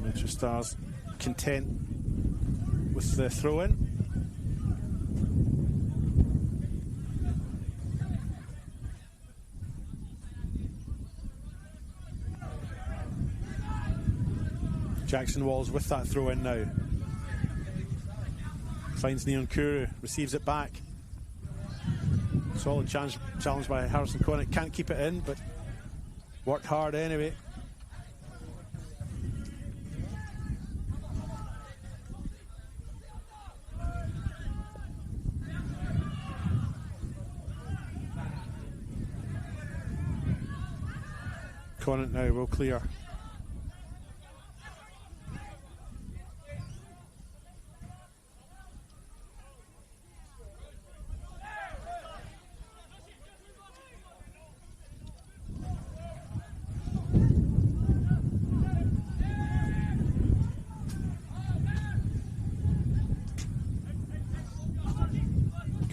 MetroStars content with the throw in. Jackson Walls with that throw in now. Finds Neon Kuru, receives it back. Solid challenge by Harrison Connick. Can't keep it in, but worked hard anyway. Connick now will clear.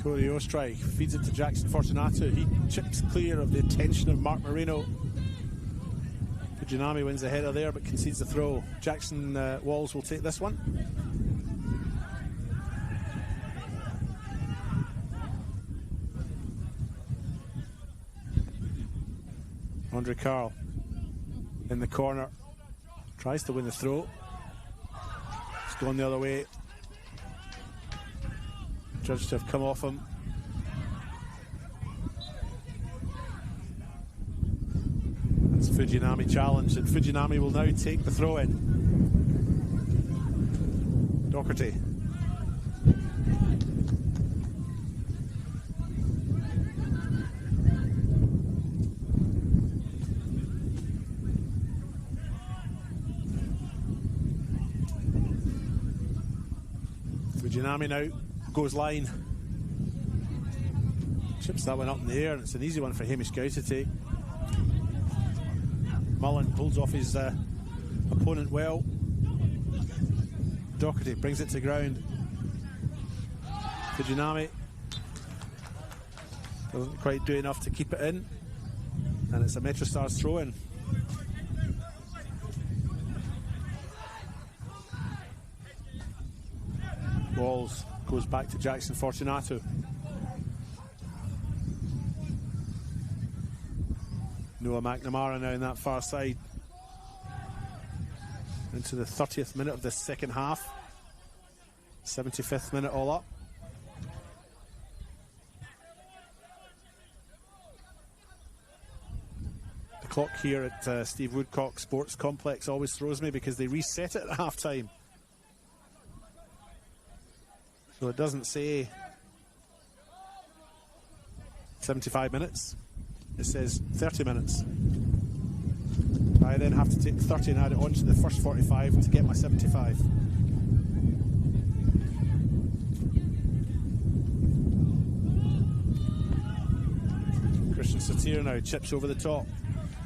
Corey Ostrike feeds it to Jackson Fortunato. He chips clear of the attention of Mark Marino. Fujinami wins the header there but concedes the throw. Jackson Walls will take this one. Andre Carl in the corner. Tries to win the throw. It's gone the other way. Judged to have come off him. That's Fujinami challenged, and Fujinami will now take the throw in. Doherty. Fujinami now goes line. Chips that one up in the air, and it's an easy one for Hamish Gow to take. Mullen pulls off his opponent well. Doherty brings it to ground. Fujinami doesn't quite do enough to keep it in, and it's a MetroStars throw in. Walls goes back to Jackson Fortunato. Noah McNamara now in that far side. Into the 30th minute of the second half. 75th minute all up. The clock here at Steve Woodcock Sports Complex always throws me because they reset it at half time. So it doesn't say 75 minutes, it says 30 minutes. I then have to take 30 and add it on to the first 45 to get my 75. Christian Satir now chips over the top.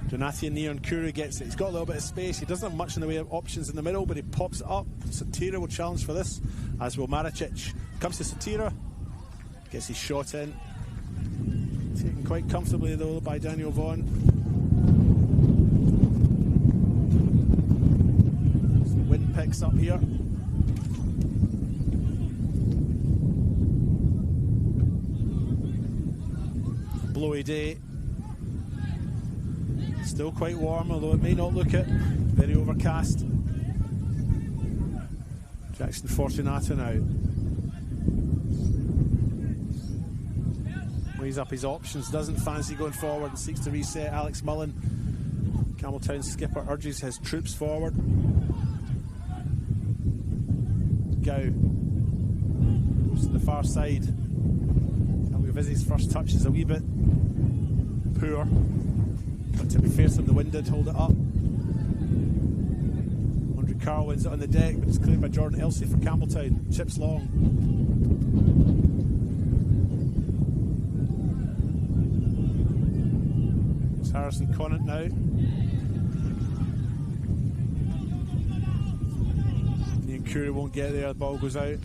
Donatian Neon Kuru gets it. He's got a little bit of space. He doesn't have much in the way of options in the middle, but he pops it up. Satira will challenge for this, as will Maricic. Comes to Satira, gets his shot in. Taken quite comfortably though by Daniel Vaughan. So the wind picks up here. Blowy day. Still quite warm, although it may not look it. Very overcast. Jackson Fortunato now. Weighs up his options, doesn't fancy going forward and seeks to reset. Alex Mullen, Campbelltown skipper, urges his troops forward. Gow goes to the far side. His first touch is a wee bit poor, but to be fair to him, the wind did hold it up. Andre Carl wins it on the deck, but it's cleared by Jordan Elsey for Campbelltown. Chips long. It's Harrison Conant now. Ian Curry won't get there, the ball goes out.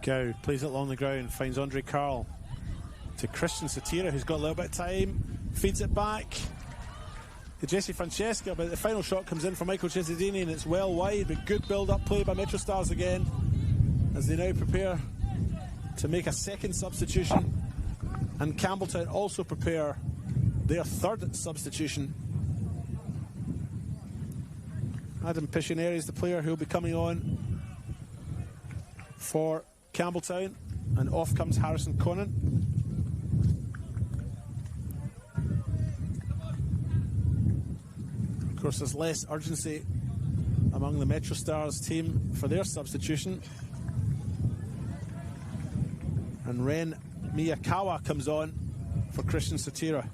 Gow plays it along the ground, finds Andre Carl to Christian Satira, who's got a little bit of time, feeds it back to Jesse Francesca, but the final shot comes in for Michael Cesadini and it's well wide, but good build-up play by MetroStars again as they now prepare to make a second substitution, and Campbelltown also prepare their third substitution. Adam Piscineri is the player who will be coming on for Campbelltown, and off comes Harrison Conant. Of course, there's less urgency among the MetroStars team for their substitution, and Ren Miyakawa comes on for Christian Satira.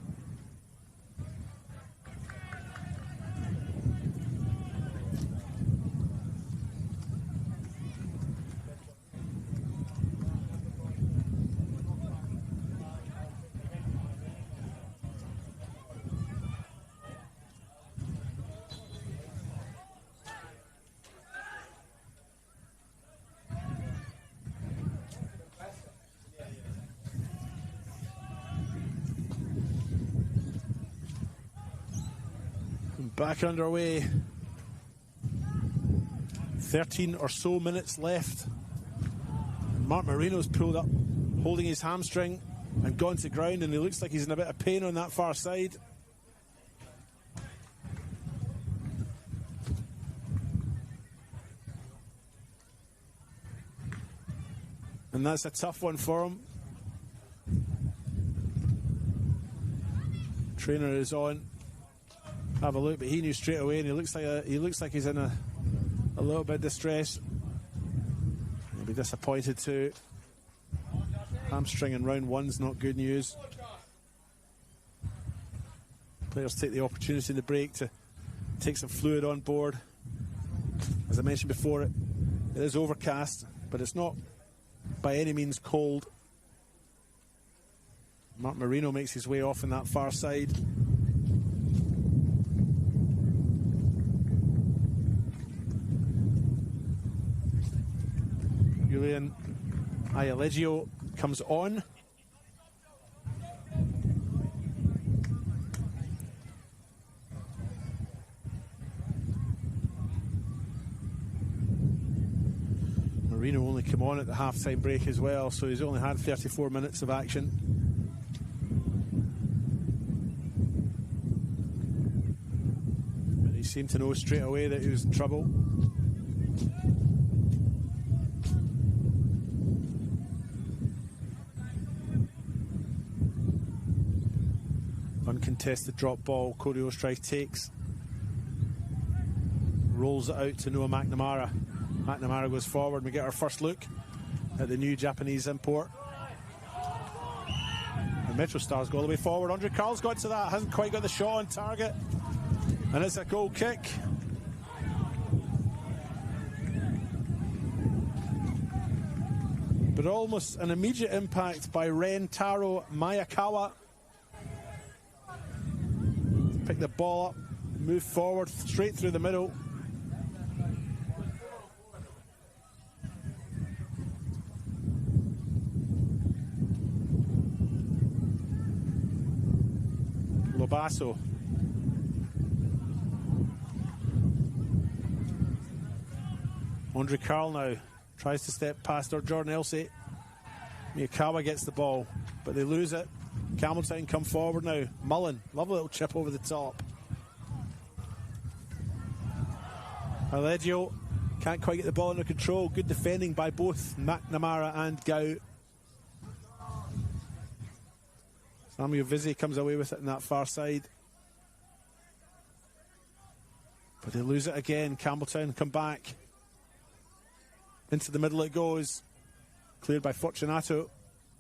Back underway. 13 or so minutes left. Mark Marino's pulled up, holding his hamstring and gone to ground, and he looks like he's in a bit of pain on that far side. And that's a tough one for him. Trainer is on. Have a look, but he knew straight away, and he looks like he's in a little bit of distress. He'll be disappointed too. Hamstring in round one's not good news. Players take the opportunity in the break to take some fluid on board. As I mentioned before, it is overcast, but it's not by any means cold. Mark Marino makes his way off on that far side. Julian Ialeggio comes on. Marino only came on at the half-time break as well, so he's only had 34 minutes of action. But he seemed to know straight away that he was in trouble. Uncontested drop ball, Cody Ostreich takes, rolls it out to Noah McNamara. McNamara goes forward, and we get our first look at the new Japanese import. And MetroStars go all the way forward. Andre Carl's got to that, hasn't quite got the shot on target, and it's a goal kick. But almost an immediate impact by Ren Taro Mayakawa. Pick the ball up, move forward, straight through the middle. Lobasso. Andre Carl now tries to step past our Jordan Elsey. Miyakawa gets the ball, but they lose it. Campbelltown come forward now. Mullen, lovely little chip over the top. Aleggio can't quite get the ball under control. Good defending by both McNamara and Gow. Samuel Vizzi comes away with it on that far side. But they lose it again. Campbelltown come back. Into the middle it goes. Cleared by Fortunato.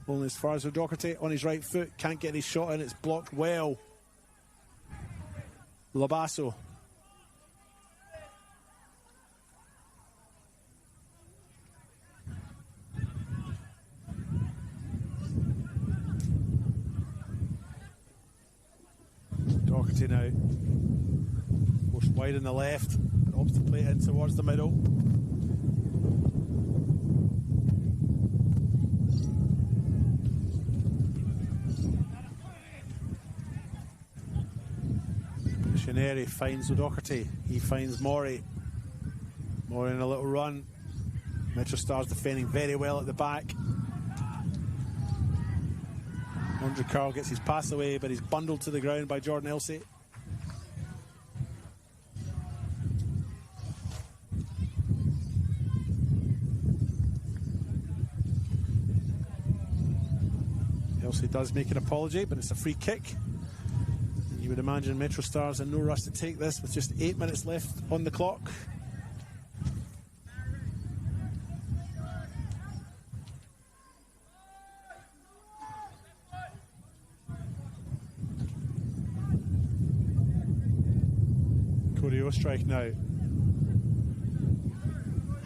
Only as far as O'Doherty on his right foot. Can't get his shot in. It's blocked well. Lobasso. Doherty now. Forced wide on the left. Opts to play it in towards the middle. Shineri finds O'Doherty. He finds Maury. Maury in a little run. MetroStars defending very well at the back. Andre Carl gets his pass away, but he's bundled to the ground by Jordan Elsey. Elsey does make an apology, but it's a free kick. You would imagine MetroStars in no rush to take this with just 8 minutes left on the clock. Coreo strike now.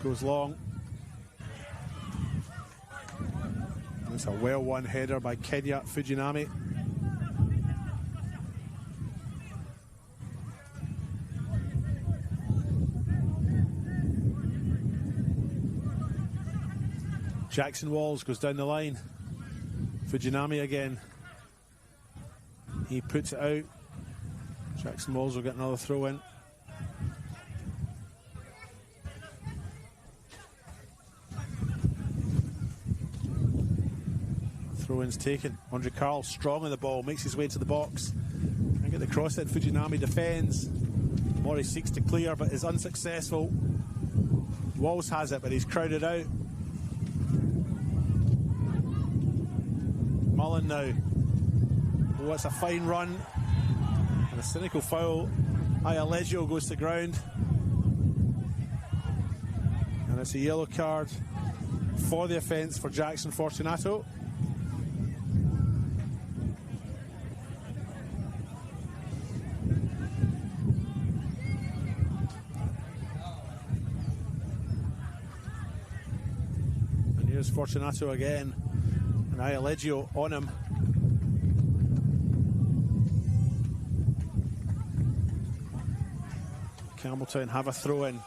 Goes long. It's a well-won header by Kenya Fujinami. Jackson Walls goes down the line. Fujinami again. He puts it out. Jackson Walls will get another throw in. Throw in's taken. Andre Carl strong on the ball, makes his way to the box. Can't get the cross in. Fujinami defends. Mori seeks to clear but is unsuccessful. Walls has it, but he's crowded out. Mullen now. Oh, it's a fine run. And a cynical foul. Aleggio goes to ground. And it's a yellow card for the offence for Jackson Fortunato. And here's Fortunato again. And Aleggio on him. Campbelltown have a throw in.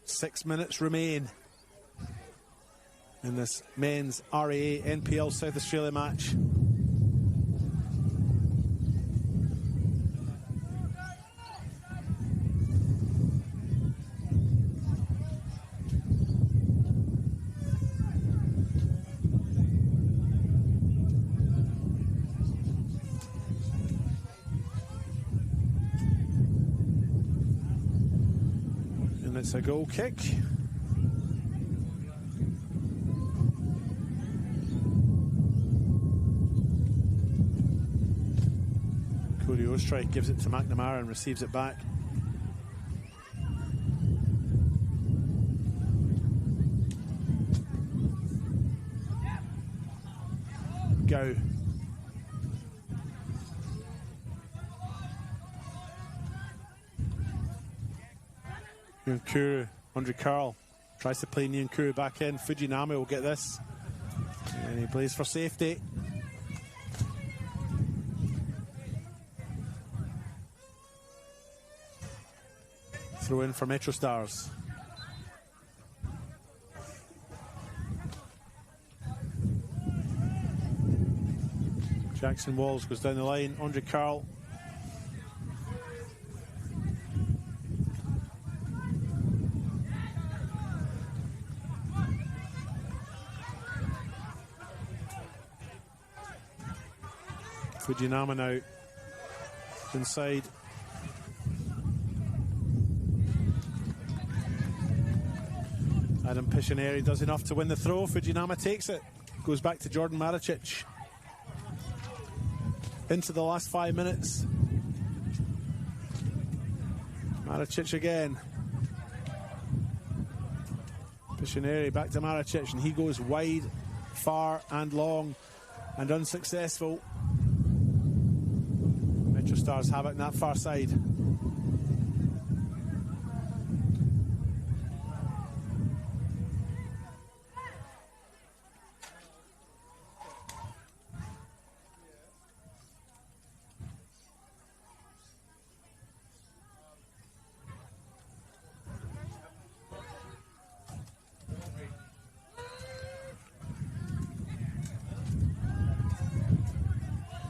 6 minutes remain in this men's RAA NPL South Australia match. It's a goal kick. Cody Ostrike gives it to McNamara and receives it back. Go. Nyankuru, Andre Carl tries to play Nyankuru back in. Fujinami will get this. And he plays for safety. Throw in for MetroStars. Jackson Walls goes down the line. Andre Carl. Fujinama now inside. Adam Piscineri does enough to win the throw. Fujinama takes it. Goes back to Jordan Maricic. Into the last 5 minutes. Maricic again. Piscineri back to Maricic, and he goes wide, far and long and unsuccessful. MetroStars have it on that far side.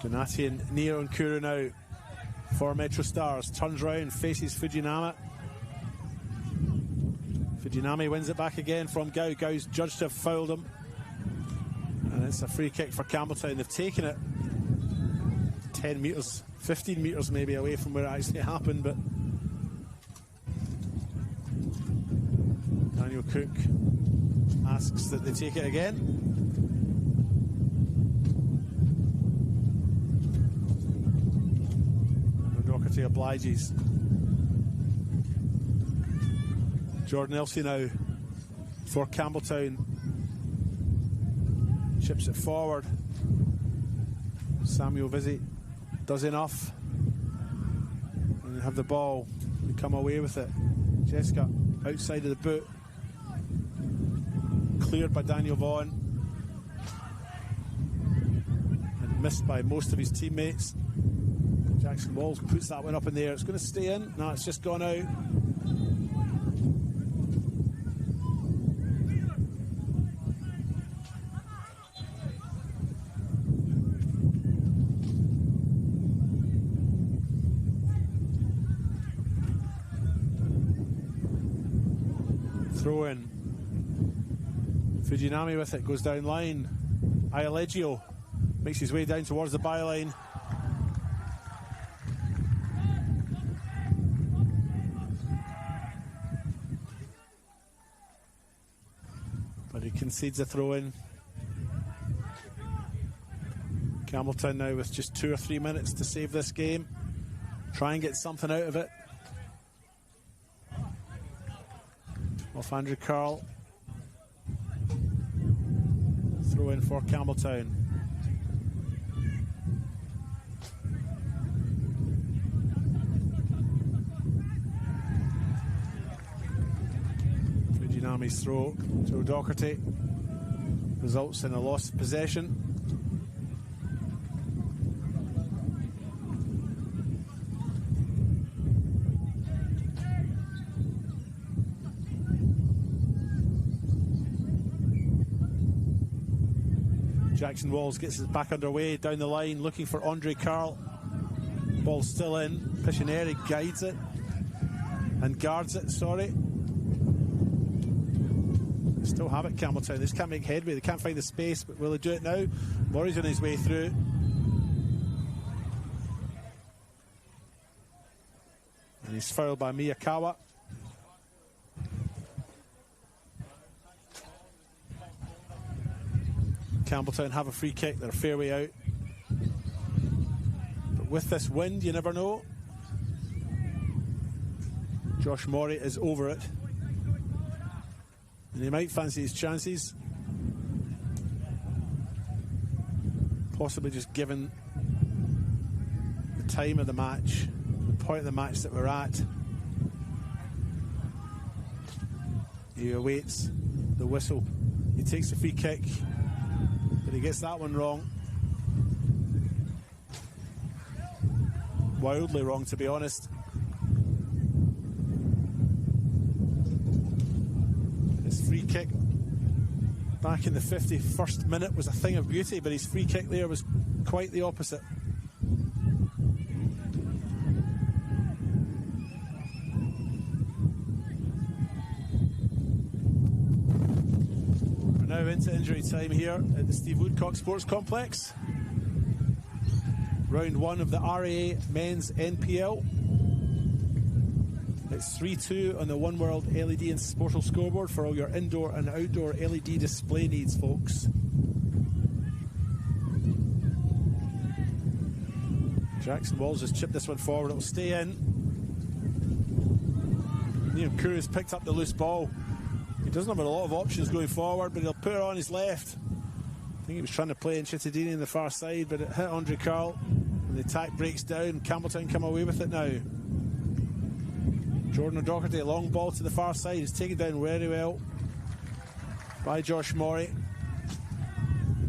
Donati and Neo Nkuru now for MetroStars. Turns round, faces Fujinama. Fujinami wins it back again from Gao. Gao's judged to have fouled him. And it's a free kick for Campbelltown. They've taken it 10 metres, 15 metres maybe away from where it actually happened, but Daniel Cook asks that they take it again. Doherty obliges. Jordan Elsey now for Campbelltown. Chips it forward. Samuel Vizzi does enough. And they have the ball. They come away with it. Jessica outside of the boot. Cleared by Daniel Vaughan. And missed by most of his teammates. Jackson Walls puts that one up in there. It's going to stay in. No, it's just gone out. Throw in. Fujinami with it, goes down line. Ialeggio makes his way down towards the byline. But he concedes a throw in. Campbelltown now with just 2 or 3 minutes to save this game. Try and get something out of it. Off Andrew Carl. Throw in for Campbelltown. Fujinami's throw to O'Doherty results in a loss of possession. Jackson Walls gets it back underway down the line, looking for Andre Carl. Ball's still in. Piscineri guides it and guards it. Sorry. They still have it, Campbelltown. They just can't make headway. They can't find the space, but will they do it now? Murray's on his way through. And he's fouled by Miyakawa. Campbelltown have a free kick. They're a fair way out. But with this wind, you never know. Josh Morey is over it. And he might fancy his chances. Possibly just given the time of the match, the point of the match that we're at. He awaits the whistle. He takes the free kick. But he gets that one wrong. Wildly wrong, to be honest. His free kick back in the 51st minute was a thing of beauty, but his free kick there was quite the opposite. We're now into injury time here at the Steve Woodcock Sports Complex. Round 1 of the RAA Men's NPL. It's 3-2 on the One World LED and Sportal scoreboard for all your indoor and outdoor LED display needs, folks. Jackson Walls has chipped this one forward. It'll stay in. Liam Kuru's picked up the loose ball. He doesn't have a lot of options going forward, but he'll put it on his left. I think he was trying to play in Chittadini on the far side, but it hit Andre Carl. And the attack breaks down. Campbelltown come away with it now. Jordan O'Doherty, a long ball to the far side. He's taken down very well by Josh Morey.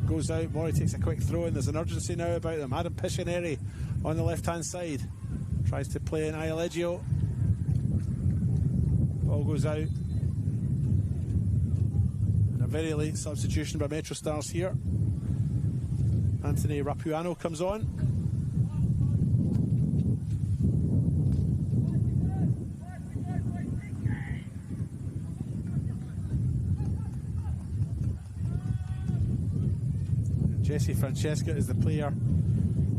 Goes out. Morey takes a quick throw, and there's an urgency now about them. Adam Piscineri on the left-hand side. Tries to play in Ialeggio. Ball goes out. And a very late substitution by MetroStars here. Anthony Rapuano comes on. Jesse Francesca is the player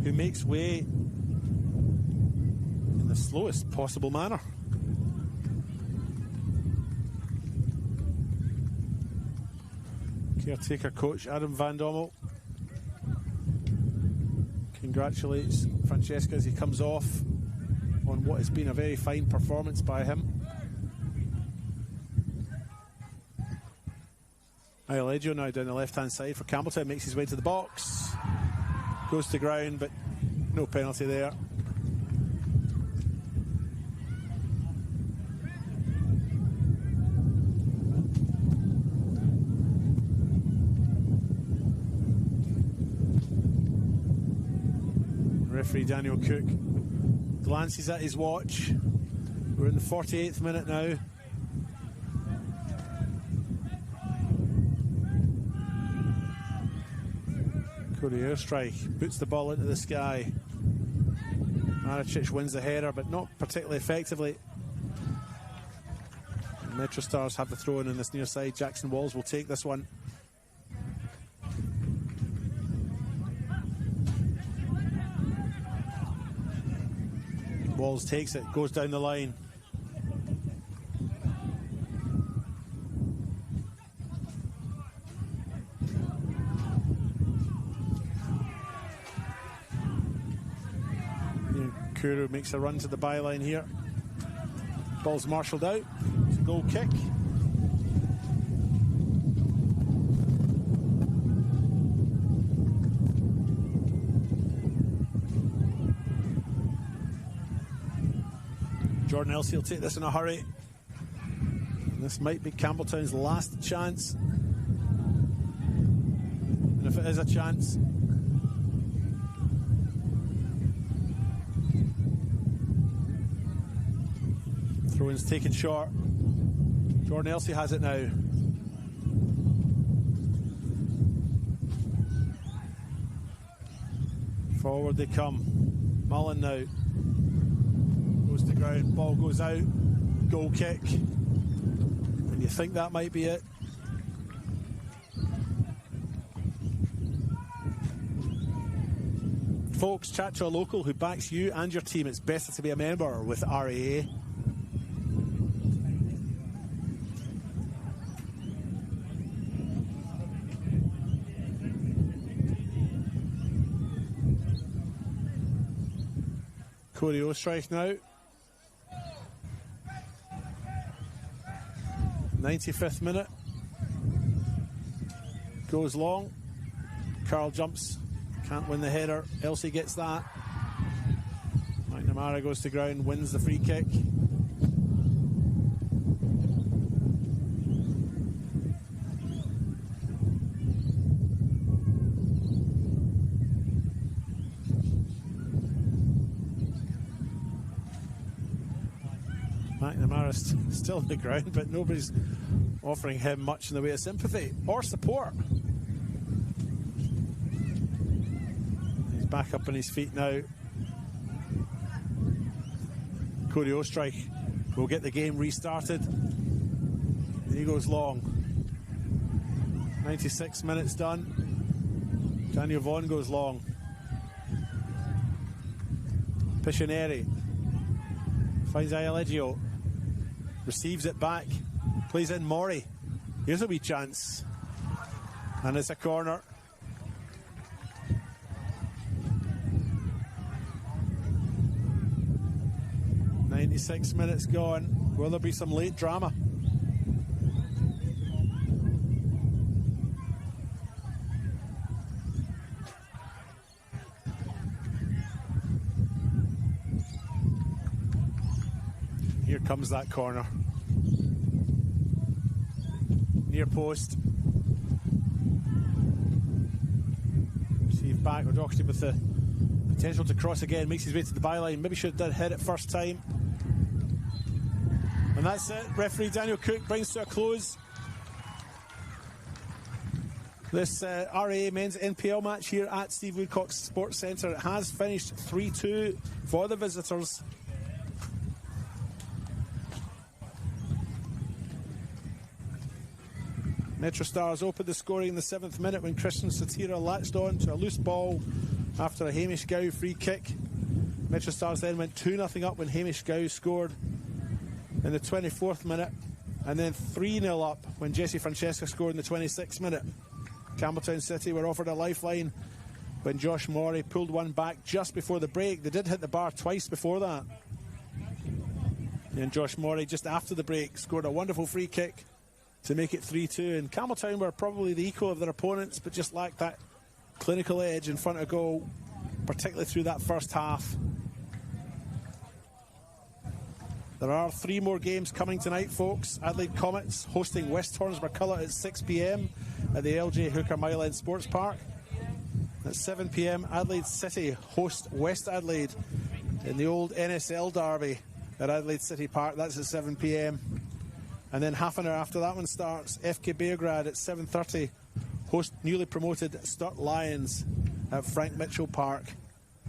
who makes way in the slowest possible manner. Caretaker coach Adam Van Dommel congratulates Francesca as he comes off on what has been a very fine performance by him. Ialeggio now down the left-hand side for Campbelltown, makes his way to the box, goes to ground, but no penalty there. Referee Daniel Cook glances at his watch. We're in the 48th minute now. Cody airstrike puts the ball into the sky. Maricic wins the header, but not particularly effectively. MetroStars have the throw in this near side. Jackson Walls will take this one. Walls takes it, goes down the line. Kuru makes a run to the byline here. Ball's marshalled out. It's a goal kick. Jordan Elsey will take this in a hurry. And this might be Campbelltown's last chance. And if it is a chance, throw-in's taken short. Jordan Elsey has it now. Forward they come. Mullen now. Goes to ground, ball goes out. Goal kick. And you think that might be it. Folks, chat to a local who backs you and your team. It's better to be a member with RAA. Cody Ostrich now. 95th minute. Goes long. Carl jumps. Can't win the header. Elsey gets that. McNamara goes to ground, wins the free kick. McNamara's still on the ground, but nobody's offering him much in the way of sympathy or support. He's back up on his feet now. Cody Ostreich will get the game restarted. And he goes long. 96 minutes done. Daniel Vaughan goes long. Pictionary finds Ialeggio. Receives it back. Plays in Maury. Here's a wee chance. And it's a corner. "96 minutes gone. Will there be some late drama?" Here comes that corner. Near post. Receive back. O'Doherty with the potential to cross again. Makes his way to the byline. Maybe should have hit it first time. And that's it. Referee Daniel Cook brings to a close this RAA men's NPL match here at Steve Woodcock Sports Centre. It has finished 3-2 for the visitors. MetroStars opened the scoring in the 7th minute when Christian Satira latched on to a loose ball after a Hamish Gow free kick. MetroStars then went 2-0 up when Hamish Gow scored in the 24th minute, and then 3-0 up when Jesse Francesca scored in the 26th minute. Campbelltown City were offered a lifeline when Josh Morey pulled one back just before the break. They did hit the bar twice before that. And Josh Morey, just after the break, scored a wonderful free kick to make it 3-2. And Campbelltown were probably the equal of their opponents, but just lacked that clinical edge in front of goal, particularly through that first half. There are 3 more games coming tonight, folks. Adelaide Comets hosting West Torrens McCullough at 6 p.m. at the LJ Hooker Mile End Sports Park. At 7 p.m, Adelaide City host West Adelaide in the old NSL derby at Adelaide City Park. That's at 7 p.m. And then half an hour after that one starts, FK Beograd at 7:30 host newly promoted Sturt Lions at Frank Mitchell Park.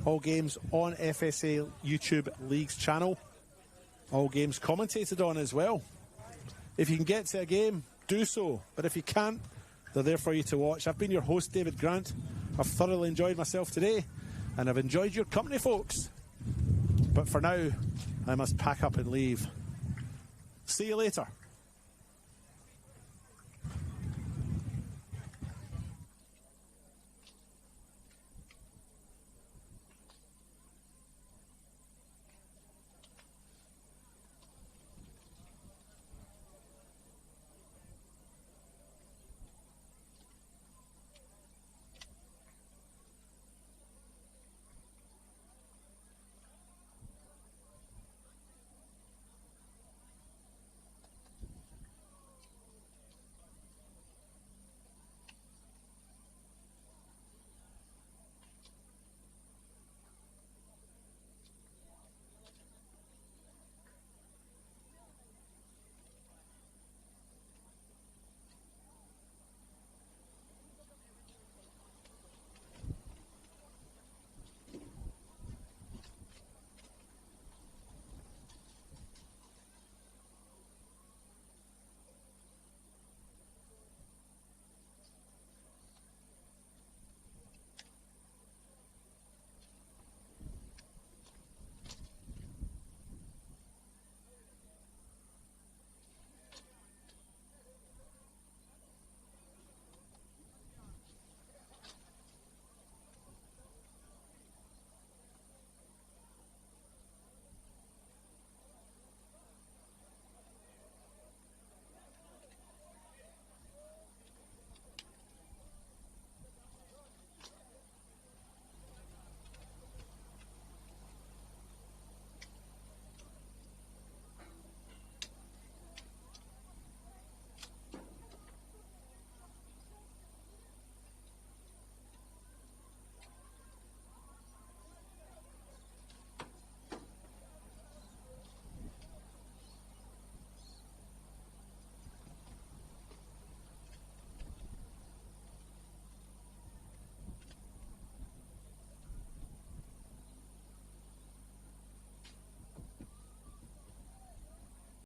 All games on FSA YouTube Leagues channel. All games commentated on as well. If you can get to a game, do so. But if you can't, they're there for you to watch. I've been your host, David Grant. I've thoroughly enjoyed myself today, and I've enjoyed your company, folks. But for now, I must pack up and leave. See you later.